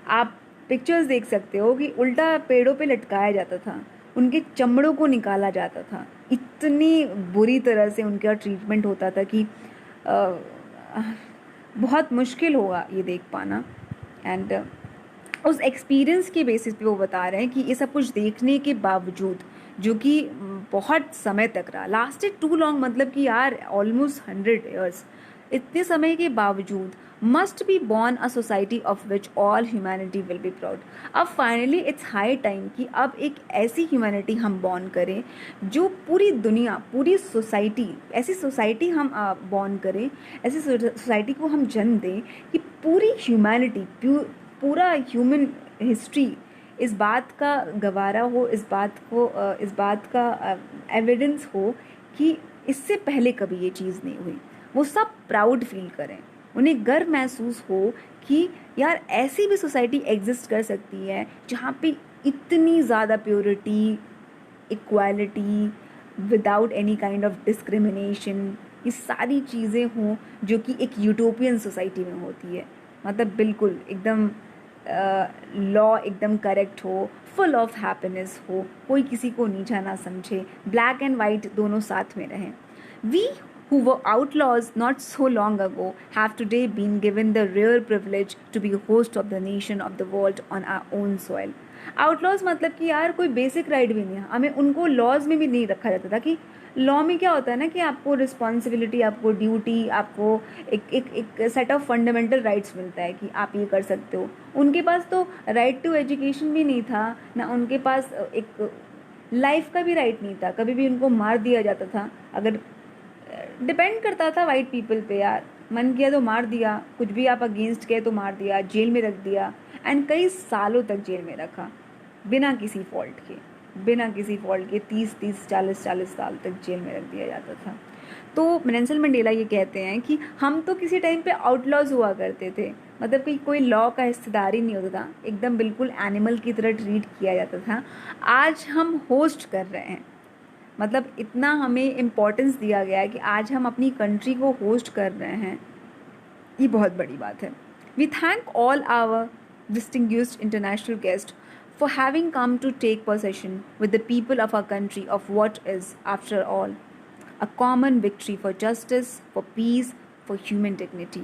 आप पिक्चर्स देख सकते हो कि उल्टा पेड़ों पे लटकाया जाता था, उनके चमड़ों को निकाला जाता था, इतनी बुरी तरह से उनका ट्रीटमेंट होता था कि बहुत मुश्किल होगा ये देख पाना. एंड उस एक्सपीरियंस के बेसिस पे वो बता रहे हैं कि ये सब कुछ देखने के बावजूद, जो कि बहुत समय तक रहा, लास्टेड टू लॉन्ग, मतलब कि यार ऑलमोस्ट 100 years, इतने समय के बावजूद, must be born a society of which all humanity will be proud. अब फाइनली इट्स हाई टाइम कि अब एक ऐसी ह्यूमैनिटी हम बॉर्न करें जो पूरी दुनिया, पूरी सोसाइटी, ऐसी सोसाइटी हम बॉर्न करें, ऐसी सोसाइटी को हम जन्म दें कि पूरी ह्यूमैनिटी, पूरा ह्यूमन हिस्ट्री इस बात का गवारा हो, इस बात का एविडेंस हो कि इससे पहले कभी ये चीज़ नहीं हुई. वो सब प्राउड फील करें, उन्हें गर्व महसूस हो कि यार ऐसी भी सोसाइटी एग्जिस्ट कर सकती है जहाँ पे इतनी ज़्यादा purity, equality, without any kind of discrimination, ये सारी चीज़ें हों जो कि एक यूटोपियन सोसाइटी में होती है. मतलब बिल्कुल एकदम लॉ एकदम करेक्ट हो, फुल ऑफ हैप्पीनेस हो, कोई किसी को नीचा ना समझे, ब्लैक एंड वाइट दोनों साथ में रहें. We who were outlaws not so long ago have today been given the rare privilege to be host of the nation of the world on our own soil. Outlaws मतलब कि यार कोई basic right भी नहीं है, हमें उनको laws में भी नहीं रखा जाता था. कि लॉ में क्या होता है ना कि आपको रिस्पॉन्सिबिलिटी, आपको ड्यूटी, आपको एक सेट ऑफ फंडामेंटल राइट्स मिलता है कि आप ये कर सकते हो. उनके पास तो राइट टू एजुकेशन भी नहीं था ना, उनके पास एक लाइफ का भी राइट नहीं था. कभी भी उनको मार दिया जाता था. अगर डिपेंड करता था वाइट पीपल पे, यार मन किया तो मार दिया, कुछ भी आप अगेंस्ट गए तो मार दिया, जेल में रख दिया, एंड कई सालों तक जेल में रखा बिना किसी फॉल्ट के 30-40 साल तक जेल में रख दिया जाता था. तो नेल्सन मंडेला ये कहते हैं कि हम तो किसी टाइम पे आउटलॉज हुआ करते थे, मतलब कि कोई लॉ का हिस्सेदार ही नहीं होता था, एकदम बिल्कुल एनिमल की तरह ट्रीट किया जाता था. आज हम होस्ट कर रहे हैं, मतलब इतना हमें इम्पोर्टेंस दिया गया है कि आज हम अपनी कंट्री को होस्ट कर रहे हैं. ये बहुत बड़ी बात है. We thank all our distinguished international guest for having come to take possession with the people of our country of what is, after all, a common victory for justice, for peace, for human dignity.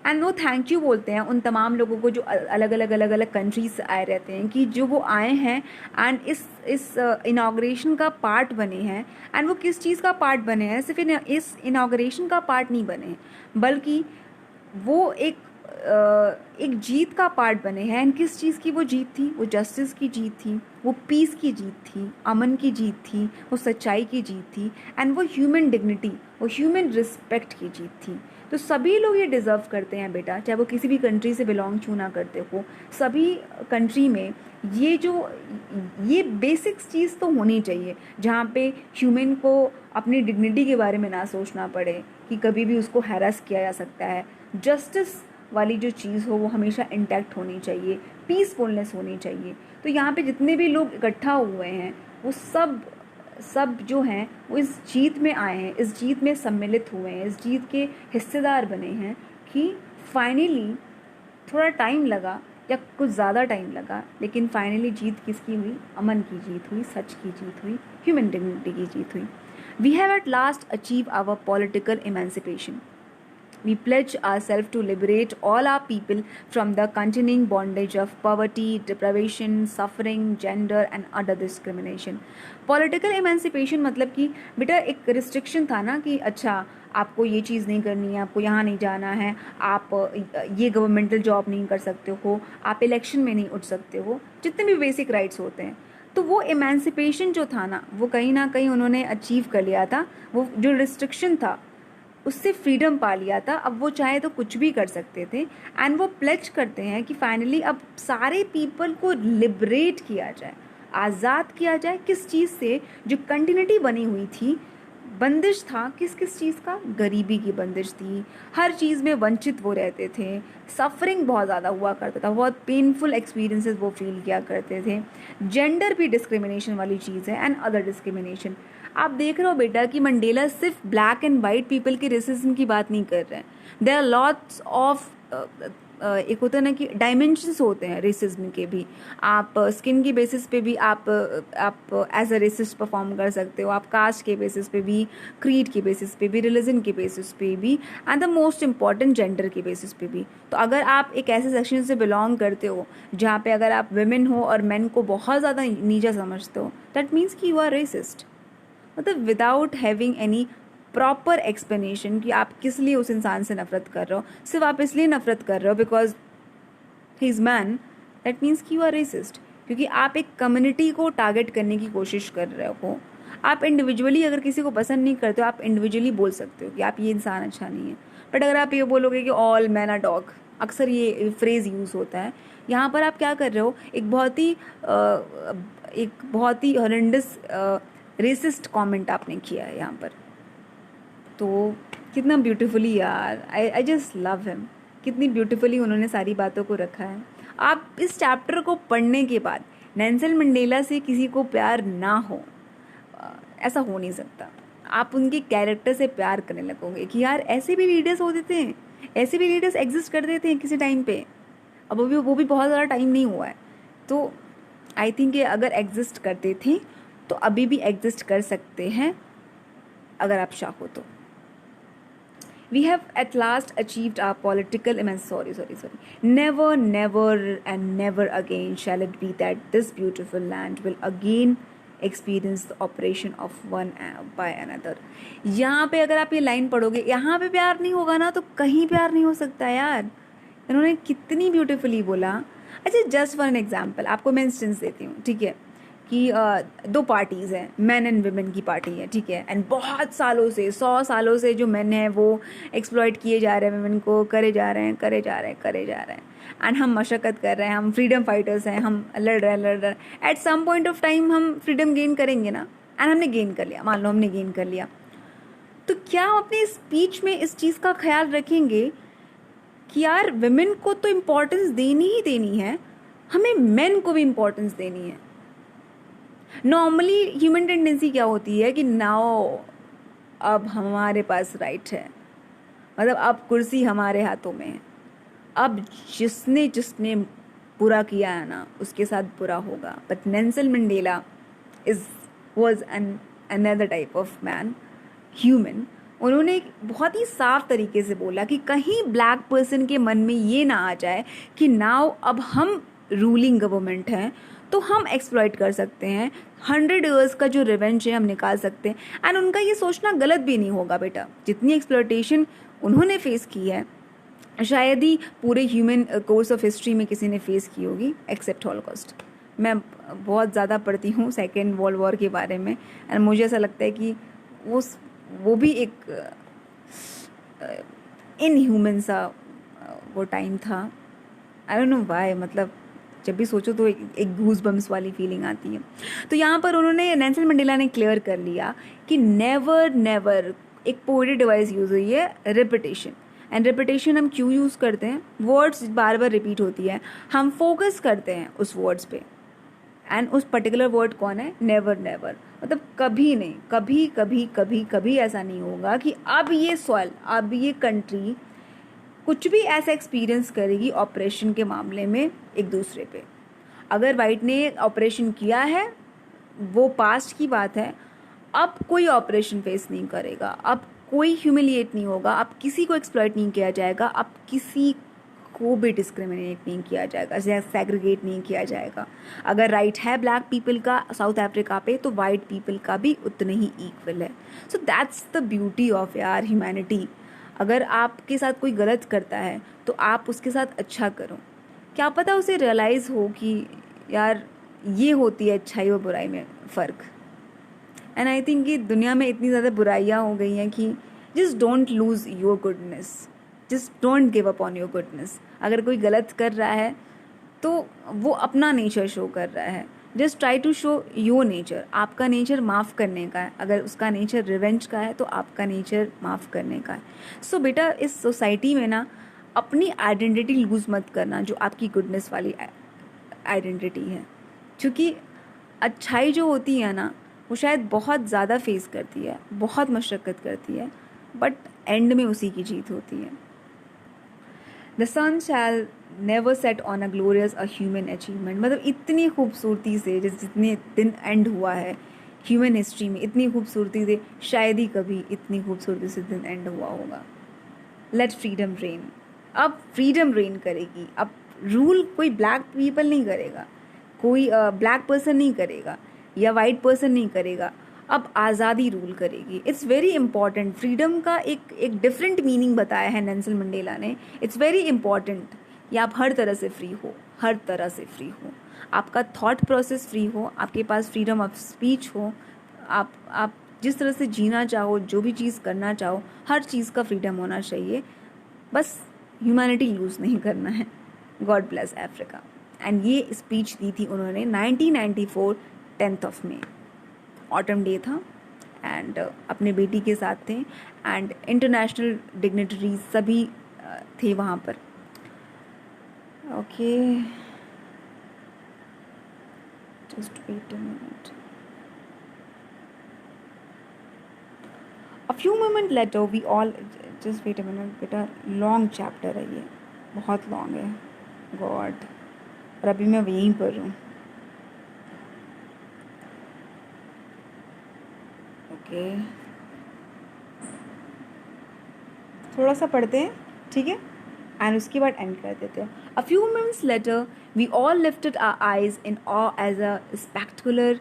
And वो thank you बोलते हैं उन तमाम लोगों को जो अलग अलग कंट्रीज से आए रहते हैं, कि जो वो आए हैं एंड इस इनाग्रेशन का पार्ट बने हैं. एंड वो किस चीज़ का पार्ट बने हैं, सिर्फ इस इनाग्रेशन का पार्ट नहीं बने, बल्कि वो एक जीत का पार्ट बने हैं. एंड किस चीज़ की वो जीत थी? वो जस्टिस की जीत थी, वो पीस की जीत थी, अमन की जीत थी, वो सच्चाई की जीत थी, एंड वो ह्यूमन डिग्निटी, वो ह्यूमन रिस्पेक्ट की जीत थी. तो सभी लोग ये डिज़र्व करते हैं बेटा, चाहे वो किसी भी कंट्री से बिलोंग क्यों ना करते हो. सभी कंट्री में ये बेसिक चीज़ तो होनी चाहिए, जहाँ पे ह्यूमन को अपनी डिग्निटी के बारे में ना सोचना पड़े कि कभी भी उसको हैरास किया जा सकता है. जस्टिस वाली जो चीज़ हो वो हमेशा इंटैक्ट होनी चाहिए, पीसफुलनेस होनी चाहिए. तो यहाँ पे जितने भी लोग इकट्ठा हुए हैं वो सब जो हैं वो इस जीत में आए हैं, इस जीत में सम्मिलित हुए हैं, इस जीत के हिस्सेदार बने हैं. कि फाइनली थोड़ा टाइम लगा या कुछ ज़्यादा टाइम लगा, लेकिन फाइनली जीत किसकी हुई? अमन की जीत हुई, सच की जीत हुई, ह्यूमन डिग्निटी की जीत हुई. We have at last achieve our political emancipation. We pledge ourselves to liberate all our people from the continuing bondage of poverty, deprivation, suffering, gender and other discrimination. Political emancipation मतलब कि बेटा एक restriction था ना कि अच्छा आपको ये चीज़ नहीं करनी है, आपको यहाँ नहीं जाना है, आप ये गवर्नमेंटल जॉब नहीं कर सकते हो, आप इलेक्शन में नहीं उठ सकते हो, जितने भी बेसिक राइट्स होते हैं. तो वो एमेंसिपेशन जो था ना कहीं उन्होंने अचीव कर लिया था. वो जो रिस्ट्रिक्शन था उससे फ्रीडम पा लिया था. अब वो चाहे तो कुछ भी कर सकते थे. एंड वो प्लेज करते हैं कि फाइनली अब सारे पीपल को लिबरेट किया जाए, आज़ाद किया जाए. किस चीज़ से? जो कंटिन्यूटी बनी हुई थी, बंदिश था किस चीज़ का? गरीबी की बंदिश थी. हर चीज़ में वंचित वो रहते थे. सफरिंग बहुत ज़्यादा हुआ करता था, बहुत पेनफुल एक्सपीरियंसेस वो फील किया करते थे. जेंडर भी डिस्क्रिमिनेशन वाली चीज़ है एंड अदर डिस्क्रिमिनेशन. आप देख रहे हो बेटा कि मंडेला सिर्फ ब्लैक एंड वाइट पीपल के रेसिज्म की बात नहीं कर रहे हैं. देयर आर लॉट्स ऑफ एक होता है ना कि डायमेंशंस होते हैं रेसिज्म के भी. आप स्किन की बेसिस पे भी आप एज अ रेसिस्ट परफॉर्म कर सकते हो. आप कास्ट के बेसिस पे भी, क्रीड के बेसिस पे भी, रिलीजन के बेसिस पे भी, and the most important gender के बेसिस पे भी. तो अगर आप एक ऐसे सेक्शन से बिलोंग करते हो जहाँ पे अगर आप वुमेन हो और मेन को बहुत ज़्यादा नीचा समझते हो, दैट मीन्स कि यू आर रेसिस्ट. मतलब without having any proper explanation कि आप किस लिए उस इंसान से नफरत कर रहे हो, सिर्फ आप इसलिए नफरत कर रहे हो because he is man, that means कि यू आर रेसिस्ट. क्योंकि आप एक कम्युनिटी को टारगेट करने की कोशिश कर रहे हो. आप इंडिविजुअली अगर किसी को पसंद नहीं करते हो, आप इंडिविजुअली बोल सकते हो कि आप ये इंसान अच्छा नहीं है. बट अगर आप ये बोलोगे कि ऑल मैन आर डॉग, अक्सर ये फ्रेज़ यूज़ होता है, यहाँ पर आप क्या कर रहे हो? एक बहुत ही हॉरेंडस रेसिस्ट कमेंट आपने किया है यहाँ पर. तो कितना ब्यूटीफुली यार, आई जस्ट लव हिम. कितनी ब्यूटीफुली उन्होंने सारी बातों को रखा है. आप इस चैप्टर को पढ़ने के बाद नेल्सन मंडेला से किसी को प्यार ना हो, ऐसा हो नहीं सकता. आप उनके कैरेक्टर से प्यार करने लगोगे कि यार ऐसे भी लीडर्स होते थे, ऐसे भी लीडर्स एग्जिस्ट करते थे किसी टाइम पे. अब वो भी बहुत ज़्यादा टाइम नहीं हुआ है. तो आई थिंक ये अगर एग्जिस्ट करते थे तो अभी भी एग्जिस्ट कर सकते हैं अगर आप चाहो तो. We have at last achieved our political Never, never and never again shall it be that this beautiful land will again experience the oppression of one by another. यहाँ पे अगर आप ये लाइन पढ़ोगे, यहाँ पे प्यार नहीं होगा ना तो कहीं प्यार नहीं हो सकता यार. इन्होंने कितनी ब्यूटीफुली बोला. अच्छा, जस्ट फॉर एन एग्जाम्पल आपको मैं इंस्टेंस देती हूँ, ठीक है, कि दो पार्टीज़ हैं, मैन एंड वुमेन की पार्टी है, ठीक है. एंड बहुत सालों से, 100 सालों से जो मैन हैं वो एक्सप्लॉइट किए जा रहे हैं वुमेन को, करे जा रहे हैं. एंड हम मशक्क़त कर रहे हैं, हम फ्रीडम फाइटर्स हैं, हम लड़ रहे हैं. At some point of time हम फ्रीडम गेन करेंगे ना. एंड हमने गेन कर लिया, मान लो हमने गेन कर लिया, तो क्या हम अपनी स्पीच में इस चीज़ का ख्याल रखेंगे कि यार वुमेन को तो इम्पोर्टेंस देनी ही देनी है, हमें मेन को भी इम्पोर्टेंस देनी है. नॉर्मली ह्यूमन टेंडेंसी क्या होती है कि नाउ अब हमारे पास राइट है, मतलब अब कुर्सी हमारे हाथों में है, अब जिसने बुरा किया है ना उसके साथ बुरा होगा. But Nelson Mandela was another type of man, human. उन्होंने बहुत ही साफ तरीके से बोला कि कहीं ब्लैक पर्सन के मन में ये ना आ जाए कि नाउ अब हम रूलिंग गवर्नमेंट हैं तो हम एक्सप्लॉइट कर सकते हैं, 100 ईयर्स का जो रिवेंज है हम निकाल सकते हैं. एंड उनका ये सोचना गलत भी नहीं होगा बेटा. जितनी एक्सप्लॉइटेशन उन्होंने फेस की है शायद ही पूरे ह्यूमन कोर्स ऑफ हिस्ट्री में किसी ने फेस की होगी एक्सेप्ट हॉलोकॉस्ट. मैं बहुत ज़्यादा पढ़ती हूँ सेकेंड वर्ल्ड वॉर के बारे में, एंड मुझे ऐसा लगता है कि वो भी एक इनह्यूमन सा वो टाइम था. आई डोंट नो व्हाई, मतलब जब भी सोचो तो एक गूज बम्स वाली फीलिंग आती है. तो यहाँ पर उन्होंने, नेल्सन मंडेला ने क्लियर कर लिया कि नेवर एक पोएटिक डिवाइस यूज़ हुई है, रिपीटेशन. एंड रिपीटेशन हम क्यों यूज़ करते हैं? वर्ड्स बार बार रिपीट होती है, हम फोकस करते हैं उस वर्ड्स पे. एंड उस पर्टिकुलर वर्ड कौन है? नेवर. मतलब कभी नहीं, कभी ऐसा नहीं होगा कि अब ये सॉइल, अब ये कंट्री कुछ भी ऐसा एक्सपीरियंस करेगी ऑपरेशन के मामले में एक दूसरे पे. अगर वाइट ने ऑपरेशन किया है वो पास्ट की बात है, अब कोई ऑपरेशन फेस नहीं करेगा. अब कोई ह्यूमिलिएट नहीं होगा, आप किसी को एक्सप्लॉइट नहीं किया जाएगा, आप किसी को भी डिस्क्रिमिनेट नहीं किया जाएगा, सेग्रीगेट नहीं किया जाएगा। अगर राइट है ब्लैक पीपल का साउथ अफ्रीका पे, तो वाइट पीपल का भी उतने ही इक्वल है। So that's the beauty of यार ह्यूमैनिटी। अगर आपके साथ कोई गलत करता है तो आप उसके साथ अच्छा करो, क्या पता उसे रियलाइज़ हो कि यार ये होती है अच्छाई और बुराई में फ़र्क। एंड आई थिंक कि दुनिया में इतनी ज़्यादा बुराइयाँ हो गई हैं कि just don't lose your goodness, just don't give up on your goodness. अगर कोई गलत कर रहा है तो वो अपना नेचर शो कर रहा है, just try to show your nature. आपका नेचर माफ़ करने का है, अगर उसका नेचर रिवेंज का है तो आपका नेचर माफ़ करने का है। सो बेटा इस सोसाइटी में ना अपनी आइडेंटिटी लूज़ मत करना, जो आपकी गुडनेस वाली आइडेंटिटी है, क्योंकि अच्छाई जो होती है ना वो शायद बहुत ज़्यादा फेस करती है, बहुत मशक्क़त करती है, बट एंड में उसी की जीत होती है। The sun shall never set on a glorious a human achievement, मतलब इतनी खूबसूरती से जितने दिन एंड हुआ है ह्यूमन हिस्ट्री में, इतनी खूबसूरती से शायद ही कभी इतनी खूबसूरती से दिन एंड हुआ होगा। Let freedom reign. अब फ्रीडम रेन करेगी, अब रूल कोई ब्लैक पीपल नहीं करेगा, कोई ब्लैक पर्सन नहीं करेगा या वाइट पर्सन नहीं करेगा, अब आज़ादी रूल करेगी। It's very important. फ्रीडम का एक डिफरेंट मीनिंग बताया है नेल्सन मंडेला ने। इट्स वेरी इंपॉर्टेंट कि आप हर तरह से फ्री हो, हर तरह से फ्री हो, आपका थॉट प्रोसेस फ्री हो, आपके पास फ्रीडम ऑफ स्पीच हो, आप जिस तरह से जीना चाहो, जो भी चीज़ करना चाहो, हर चीज़ का फ्रीडम होना चाहिए। बस ह्यूमैनिटी लूज़ नहीं करना है। God bless Africa. एंड ये स्पीच दी थी उन्होंने 1994 10th of May, autumn day था, एंड अपने बेटी के साथ थे, एंड इंटरनेशनल डिग्निटरीज सभी थे वहाँ पर। Okay, just wait a minute. A few moment later we all, just wait a minute बेटा, लॉन्ग चैप्टर है ये, बहुत लॉन्ग है गॉड, और अभी मैं यहीं पर हूँ। ओके, थोड़ा सा पढ़ते हैं, ठीक है, एंड उसके बाद एंड कर देते हैं। A few minutes later we all lifted our eyes in awe as a spectacular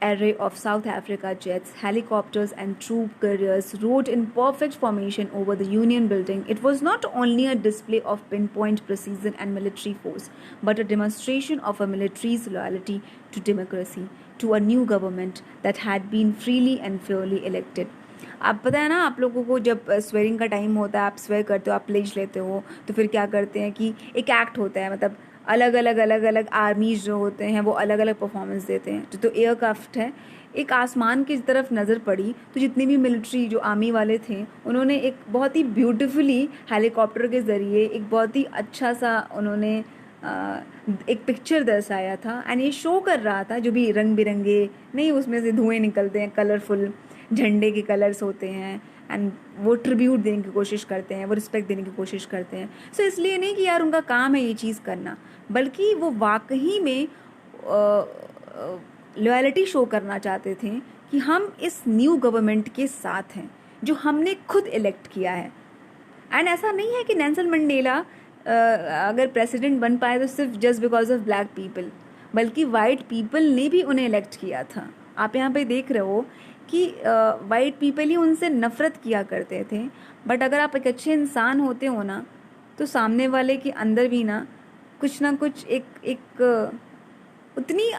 array of South Africa jets, helicopters and troop carriers rode in perfect formation over the Union building. It was not only a display of pinpoint precision and military force, but a demonstration of a military's loyalty to democracy, to a new government that had been freely and fairly elected. आप पता है ना, आप लोगों को जब swearing का time होता है, आप स्वेर करते हो, आप प्लेज लेते हो, तो फिर क्या करते हैं कि एक एक्ट होता है, मतलब अलग अलग आर्मीज जो होते हैं वो अलग अलग परफॉर्मेंस देते हैं। तो एयरक्राफ्ट है, एक आसमान की तरफ नज़र पड़ी तो जितनी भी मिलिट्री जो आर्मी वाले थे उन्होंने एक बहुत ही ब्यूटीफुली हेलीकॉप्टर के ज़रिए एक बहुत ही अच्छा सा उन्होंने एक पिक्चर दर्शाया था, एंड ये शो कर रहा था जो भी रंग बिरंगे नहीं उसमें से धुएँ निकलते हैं, कलरफुल झंडे के कलर्स होते हैं, एंड वो ट्रिब्यूट देने की कोशिश करते हैं, वो रिस्पेक्ट देने की कोशिश करते हैं। सो इसलिए नहीं कि यार उनका काम है ये चीज़ करना, बल्कि वो वाकई में लॉयल्टी शो करना चाहते थे कि हम इस न्यू गवर्नमेंट के साथ हैं जो हमने खुद इलेक्ट किया है। एंड ऐसा नहीं है कि नेल्सन मंडेला अगर प्रेसिडेंट बन पाए तो सिर्फ just because of black people, बल्कि वाइट पीपल ने भी उन्हें इलेक्ट किया था। आप यहाँ पे देख रहे हो कि वाइट पीपल ही उनसे नफ़रत किया करते थे, बट अगर आप एक अच्छे इंसान होते हो ना तो सामने वाले के अंदर भी ना कुछ एक उतनी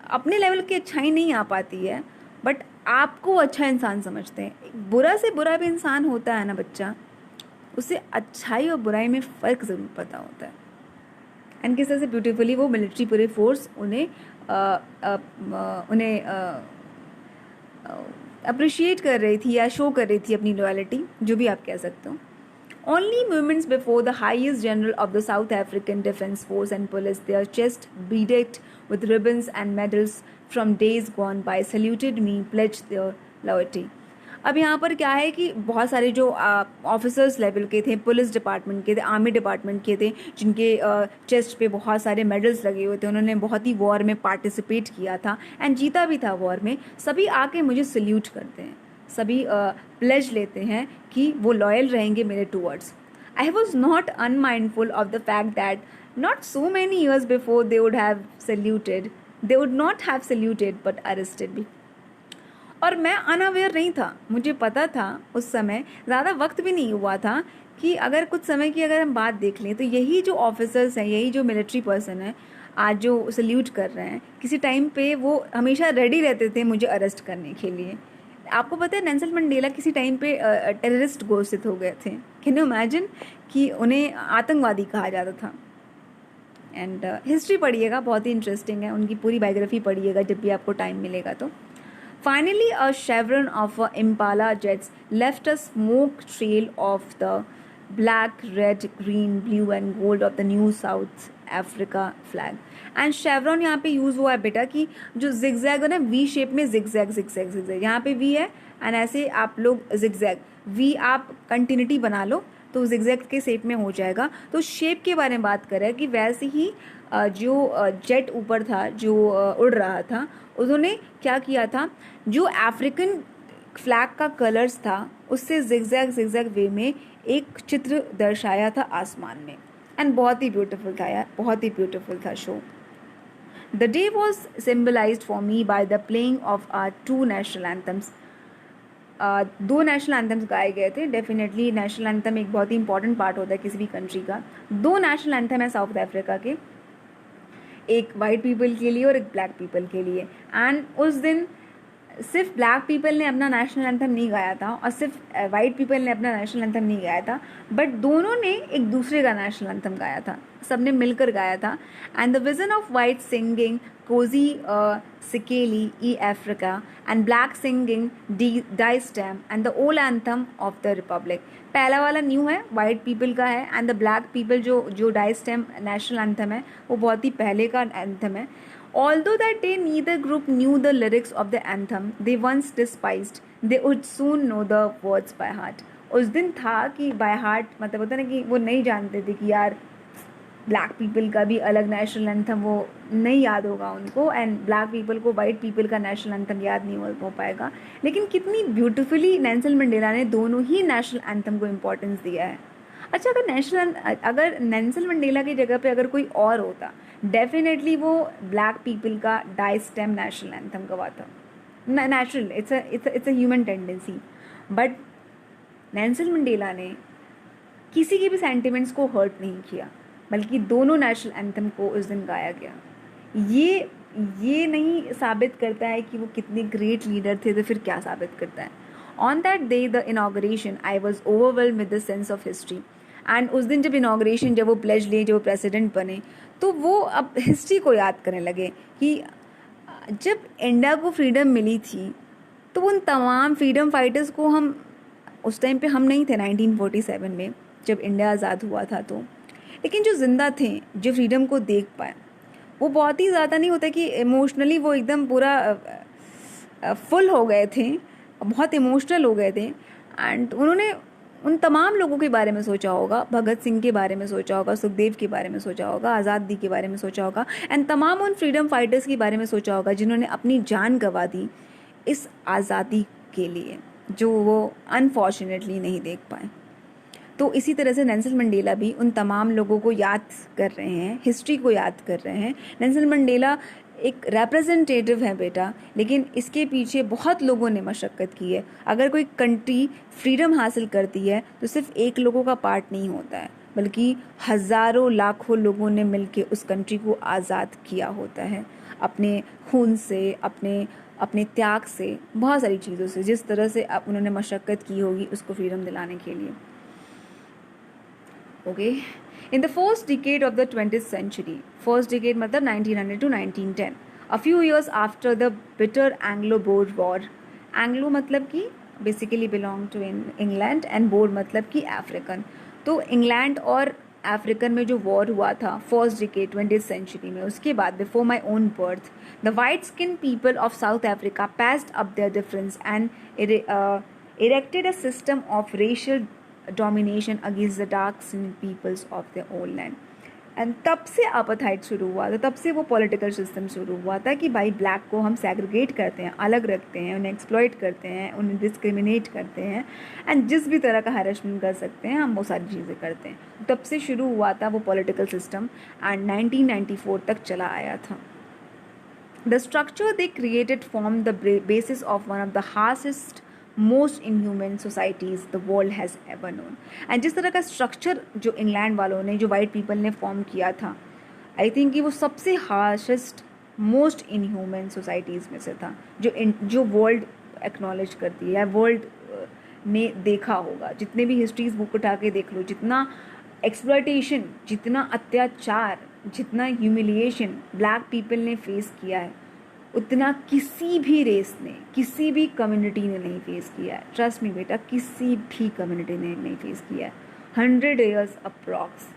अपने लेवल की अच्छाई नहीं आ पाती है, बट आपको अच्छा इंसान समझते हैं। बुरा से बुरा भी इंसान होता है ना बच्चा, उसे अच्छाई और बुराई में फ़र्क ज़रूर पता होता है। एंड किस तरह से ब्यूटीफुली वो मिलिट्री पूरे फोर्स उन्हें अप्रिशिएट कर रही थी या शो कर रही थी अपनी लॉयल्टी, जो भी आप कह सकते हो। Only moments before the highest general of the South African Defence Force and Police, their chest bedecked with ribbons and medals from days gone by, saluted me, pledged their loyalty. अब यहाँ पर क्या है कि बहुत सारे जो ऑफिसर्स लेवल के थे, पुलिस डिपार्टमेंट के थे, आर्मी डिपार्टमेंट के थे, जिनके चेस्ट पे बहुत सारे मेडल्स लगे हुए थे, उन्होंने बहुत ही वॉर में पार्टिसिपेट किया था एंड जीता भी था वॉर में, सभी आके मुझे सल्यूट करते हैं, सभी प्लेज लेते हैं कि वो लॉयल रहेंगे मेरे towards. I was not unmindful of the fact that not so many years before they would have saluted. They would not have saluted but arrested me. और मैं अनअवेयर नहीं था, मुझे पता था उस समय, ज़्यादा वक्त भी नहीं हुआ था कि अगर कुछ समय की अगर हम बात देख लें तो यही जो ऑफिसर्स हैं, यही जो मिलिट्री पर्सन है आज जो सल्यूट कर रहे हैं, किसी टाइम पे वो हमेशा रेडी रहते थे मुझे अरेस्ट करने के लिए. आपको पता है नेल्सन मंडेला किसी टाइम पे टेररिस्ट घोषित हो गए थे. कैन यू इमेजिन कि उन्हें आतंकवादी कहा जाता था. एंड हिस्ट्री पढ़िएगा, बहुत ही इंटरेस्टिंग है, उनकी पूरी बायोग्राफी पढ़िएगा जब भी आपको टाइम मिलेगा तो. Finally a chevron of Impala jets left a smoke trail of the black, red, green, blue and gold of the New South Africa flag. And chevron यहाँ पे यूज़ हुआ है बेटा कि जो जिगजैग है ना, वी शेप में जिगजैग जिगजैग जिगजैग, यहाँ पे वी है एंड ऐसे आप लोग जिगजैग, वी आप कंटिन्यूटी बना लो तो जिगजैग के शेप में हो जाएगा. तो शेप के बारे में बात करें कि वैसे ही जो जेट ऊपर था जो उड़ रहा था, उन्होंने क्या किया था, जो अफ्रीकन फ्लैग का कलर्स था उससे जिगजैग जिगजैग वे में एक चित्र दर्शाया था आसमान में. एंड बहुत ही ब्यूटीफुल था यार, बहुत ही ब्यूटीफुल था show. The day was symbolised for me by the playing of our 2 national anthems. 2 national anthems गाए गए थे. डेफिनेटली नेशनल एंथम एक बहुत ही इंपॉर्टेंट पार्ट होता है किसी भी कंट्री का. 2 नेशनल एंथम है साउथ अफ्रीका के, एक वाइट पीपल के लिए और एक ब्लैक पीपल के लिए. एंड उस दिन सिर्फ ब्लैक पीपल ने अपना नेशनल एंथम नहीं गाया था और सिर्फ वाइट पीपल ने अपना नेशनल एंथम नहीं गाया था, बट दोनों ने एक दूसरे का नेशनल एंथम गाया था, सबने मिलकर गाया था. And the vision of white singing Nkosi Sikelel i Africa and black singing Die Stem and the old anthem of the republic. पहला वाला न्यू है, वाइट पीपल का है, एंड द ब्लैक पीपल जो डाई स्टैम नेशनल एंथम है वो बहुत ही पहले का एंथम है. Although that day neither group knew the lyrics of the anthem they once despised, they would soon know the words by heart. उस दिन था कि by heart मतलब होता ना कि वो नहीं जानते थे कि यार ब्लैक पीपल का भी अलग नेशनल एंथम वो नहीं याद होगा उनको, एंड ब्लैक पीपल को वाइट पीपल का नेशनल एंथम याद नहीं हो पाएगा. लेकिन कितनी ब्यूटिफुली नेल्सन मंडेला ने दोनों ही नेशनल एंथम को इम्पोर्टेंस दिया है. अच्छा, अगर नेल्सन मंडेला की जगह पे अगर कोई और होता, डेफिनेटली वो ब्लैक पीपल का डाई स्टेम नेशनल एंथम गवाता. Natural, it's a human tendency. But Nelson Mandela ने किसी के भी सेंटिमेंट्स को हर्ट नहीं किया, बल्कि दोनों नेशनल एंथम को उस दिन गाया गया. ये नहीं साबित करता है कि वो कितने ग्रेट लीडर थे, तो फिर क्या साबित करता है. On that day the inauguration I was overwhelmed with the sense of history. And उस दिन जब इनाग्रेशन, जब वो प्लेज लिए, जब वो प्रेसिडेंट बने, तो वो अब हिस्ट्री को याद करने लगे कि जब इंडिया को फ्रीडम मिली थी तो उन तमाम फ्रीडम फाइटर्स को हम उस टाइम पे हम नहीं थे 1947 में जब इंडिया आज़ाद हुआ था तो, लेकिन जो जिंदा थे, जो फ्रीडम को देख पाए, वो बहुत ही ज़्यादा नहीं होता कि इमोशनली वो एकदम पूरा फुल हो गए थे, बहुत इमोशनल हो गए थे. एंड उन्होंने उन तमाम लोगों के बारे में सोचा होगा, भगत सिंह के बारे में सोचा होगा, सुखदेव के बारे में सोचा होगा, आज़ादी के बारे में सोचा होगा, एंड तमाम उन फ्रीडम फाइटर्स के बारे में सोचा होगा जिन्होंने अपनी जान गंवा दी इस आज़ादी के लिए, जो वो अनफॉर्चुनेटली नहीं देख पाए. तो इसी तरह से नेल्सन मंडेला भी उन तमाम लोगों को याद कर रहे हैं, हिस्ट्री को याद कर रहे हैं. नेल्सन मंडेला एक रिप्रेजेंटेटिव है बेटा, लेकिन इसके पीछे बहुत लोगों ने मशक्क़त की है. अगर कोई कंट्री फ्रीडम हासिल करती है तो सिर्फ एक लोगों का पार्ट नहीं होता है, बल्कि हज़ारों लाखों लोगों ने मिलकर उस कंट्री को आज़ाद किया होता है, अपने खून से, अपने त्याग से, बहुत सारी चीज़ों से, जिस तरह से अब उन्होंने मशक्क़त की होगी उसको फ्रीडम दिलाने के लिए. Okay. In the first decade of the 20th century, first decade मतलब 1900 to 1910, a few years after the bitter Anglo-Boer War, Anglo मतलब कि basically belong to England and Boer मतलब कि African. तो इंग्लैंड और अफ्रीकन में जो वॉर हुआ था फर्स्ट डिकेड 20th century में, उसके बाद before my own birth, the white skin people of south Africa passed up their difference and erected a system of racial domination against the dark-skinned peoples of their own land. And तब से apartheid शुरू हुआ था, तब से वो political system शुरू हुआ था कि भाई ब्लैक को हम सेग्रीगेट करते हैं, अलग रखते हैं, उन्हें एक्सप्लॉइट करते हैं, उन्हें डिस्क्रिमिनेट करते हैं, एंड जिस भी तरह का हैरेसमेंट कर सकते हैं हम वो सारी चीज़ें करते हैं। तब से शुरू हुआ था वो पॉलिटिकल सिस्टम, एंड 1994 तक चला आया था। The structure they created formed the basis of one of the harshest, most inhuman societies the world has ever known. And जिस तरह का स्ट्रक्चर जो इंग्लैंड वालों ने, जो वाइट पीपल ने फॉर्म किया था, आई थिंक कि वो सबसे हार्शेस्ट, मोस्ट इनह्यूमन सोसाइटीज़ में से था, जो वर्ल्ड एक्नॉलेज करती है या वर्ल्ड ने देखा होगा। जितने भी हिस्ट्रीज बुक उठा के देख लो, जितना एक्सप्लॉयटेशन, जितना अत्याचार, जितना ह्यूमिलिएशन ब्लैक पीपल ने फेस किया है, उतना किसी भी रेस ने, किसी भी कम्युनिटी ने नहीं फेस किया है। ट्रस्ट मी बेटा, किसी भी कम्युनिटी ने नहीं फेस किया है। 100 years approx,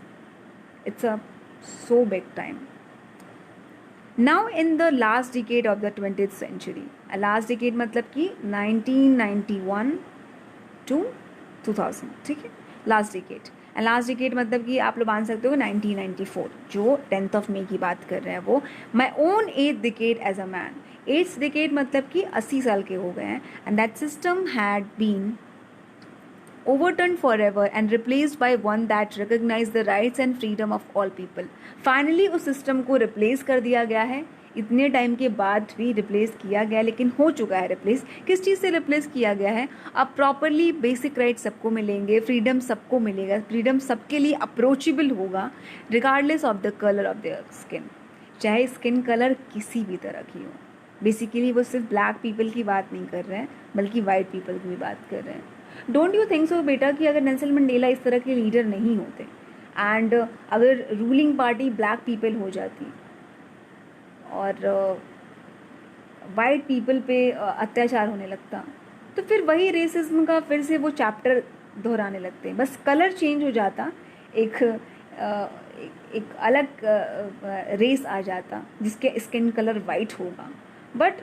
it's a so big time. Now in the last decade of the 20th century, last decade मतलब कि 1991 to 2000, ठीक है, last decade. And last decade मतलब कि आप लोग मान सकते हो 1994, जो 10th of May की बात कर रहे हैं वो। My own 8th decade as a man, 8th decade मतलब कि 80 साल के हो गए हैं, and that system had been overturned forever and replaced by one that recognized the rights and freedom of all people. Finally उस सिस्टम को replace कर दिया गया है, इतने टाइम के बाद भी रिप्लेस किया गया, लेकिन हो चुका है रिप्लेस। किस चीज़ से रिप्लेस किया गया है? अब प्रॉपरली बेसिक राइट सबको मिलेंगे, फ्रीडम सबको मिलेगा, फ्रीडम सबके लिए अप्रोचेबल होगा regardless of the colour of their skin, चाहे स्किन कलर किसी भी तरह की हो। बेसिकली वो सिर्फ ब्लैक पीपल की बात नहीं कर रहे हैं, बल्कि वाइट पीपल की भी बात कर रहे हैं। डोंट यू थिंक सो बेटा कि अगर नेल्सन मंडेला इस तरह के लीडर नहीं होते, एंड अगर रूलिंग पार्टी ब्लैक पीपल हो जाती और वाइट पीपल पे अत्याचार होने लगता, तो फिर वही रेसिज्म का फिर से वो चैप्टर दोहराने लगते। बस कलर चेंज हो जाता, एक अलग रेस आ जाता जिसके स्किन कलर वाइट होगा, बट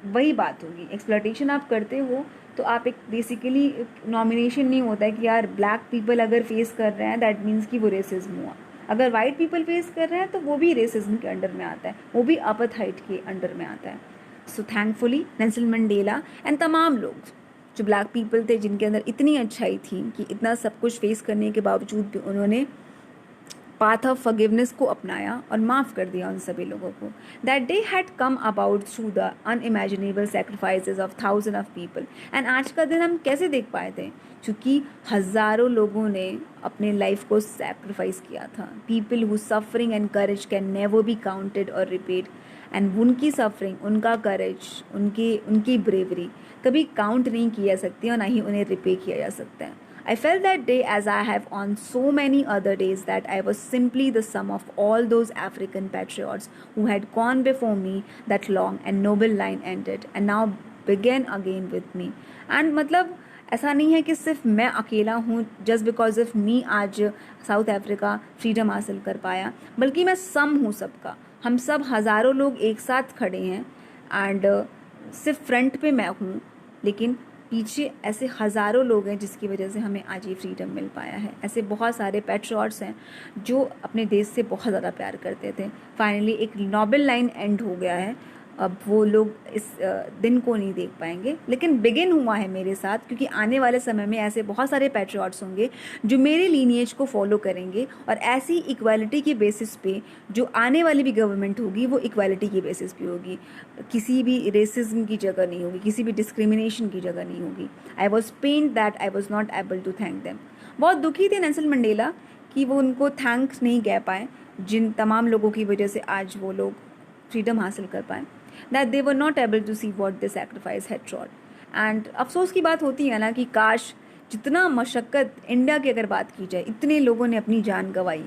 वही बात होगी। एक्सप्लॉयटेशन आप करते हो तो आप एक बेसिकली नॉमिनेशन नहीं होता है कि यार ब्लैक पीपल अगर फेस कर रहे हैं दैट मीन्स कि वो रेसिज्म हुआ। अगर वाइट पीपल फेस कर रहे हैं तो वो भी रेसिज्म के अंडर में आता है, वो भी अपार्थाइड के अंडर में आता है। So thankfully Nelson Mandela and तमाम लोग जो ब्लैक पीपल थे, जिनके अंदर इतनी अच्छाई थी कि इतना सब कुछ फेस करने के बावजूद भी उन्होंने पाथ ऑफ फॉरगिवनेस को अपनाया और माफ़ कर दिया उन सभी लोगों को। That day had come about through the unimaginable sacrifices of thousand of people. And आज का दिन हम कैसे देख पाए थे? क्योंकि हज़ारों लोगों ने अपने लाइफ को सेक्रीफाइस किया था। People who suffering and courage can never be counted और रिपेड। एंड उनकी सफरिंग, उनका करेज, उनकी ब्रेवरी कभी काउंट नहीं की जा सकती और ना ही उन्हें रिपे किया जा सकता है। I felt that day, as I have on so many other days, that I was simply the sum of all those African patriots who had gone before me. That long and noble line ended and now began again with me. And मतलब ऐसा नहीं है कि सिर्फ मैं अकेला हूँ just because of me आज साउथ अफ्रीका फ्रीडम हासिल कर पाया, बल्कि मैं सम हूँ सबका। हम सब हज़ारों लोग एक साथ खड़े हैं, एंड सिर्फ फ्रंट पे मैं हूँ, लेकिन पीछे ऐसे हज़ारों लोग हैं जिसकी वजह से हमें आज ये फ्रीडम मिल पाया है। ऐसे बहुत सारे पैट्रियट्स हैं जो अपने देश से बहुत ज़्यादा प्यार करते थे। फाइनली एक नोबल लाइन एंड हो गया है। अब वो लोग इस दिन को नहीं देख पाएंगे, लेकिन बिगिन हुआ है मेरे साथ, क्योंकि आने वाले समय में ऐसे बहुत सारे पैट्रियट्स होंगे जो मेरे लीनिएज को फॉलो करेंगे, और ऐसी इक्वालिटी के बेसिस पे जो आने वाली भी गवर्नमेंट होगी वो इक्वालिटी की बेसिस पे होगी। किसी भी रेसिज्म की जगह नहीं होगी, किसी भी डिस्क्रिमिनेशन की जगह नहीं होगी। I was pained that I was not able to thank them. बहुत दुखी थे नेल्सन मंडेला कि वो उनको थैंक्स नहीं कह पाए, जिन तमाम लोगों की वजह से आज वो लोग फ्रीडम हासिल कर पाए। that they were not able to see what the sacrifice had wrought. And अफसोस की बात होती है ना कि काश जितना मशक्क़त, इंडिया की अगर बात की जाए, इतने लोगों ने अपनी जान गंवाई,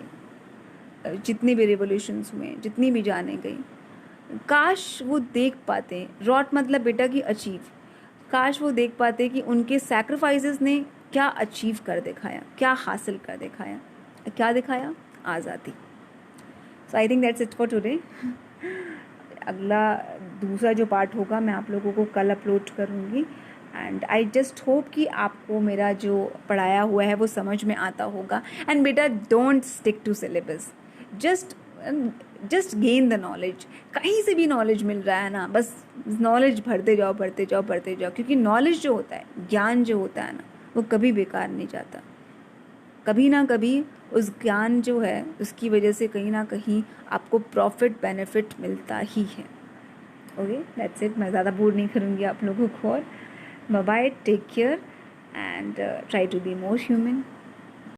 जितने भी रेवोल्यूशंस हुए, जितनी भी जानें गई, काश वो देख पाते। रॉट मतलब बेटा कि अचीव। काश वो देख पाते कि उनके सैक्रिफाइसेस ने क्या अचीव कर दिखाया, क्या हासिल कर दिखाया। क्या दिखाया? आज़ादी। So I think that's it for today. अगला दूसरा जो पार्ट होगा मैं आप लोगों को कल अपलोड करूँगी, एंड आई जस्ट होप कि आपको मेरा जो पढ़ाया हुआ है वो समझ में आता होगा। एंड बेटा don't stick to syllabus. Just gain the knowledge. कहीं से भी नॉलेज मिल रहा है ना, बस नॉलेज भरते जाओ भरते जाओ भरते जाओ, क्योंकि नॉलेज जो होता है, ज्ञान जो होता है ना, वो कभी बेकार नहीं जाता। कभी ना कभी उस ज्ञान जो है उसकी वजह से कहीं ना कहीं आपको प्रॉफिट बेनिफिट मिलता ही है। Okay, that's it. मैं ज़्यादा बोर नहीं करूँगी आप लोगों को और। Bye bye, take care and try to be more human.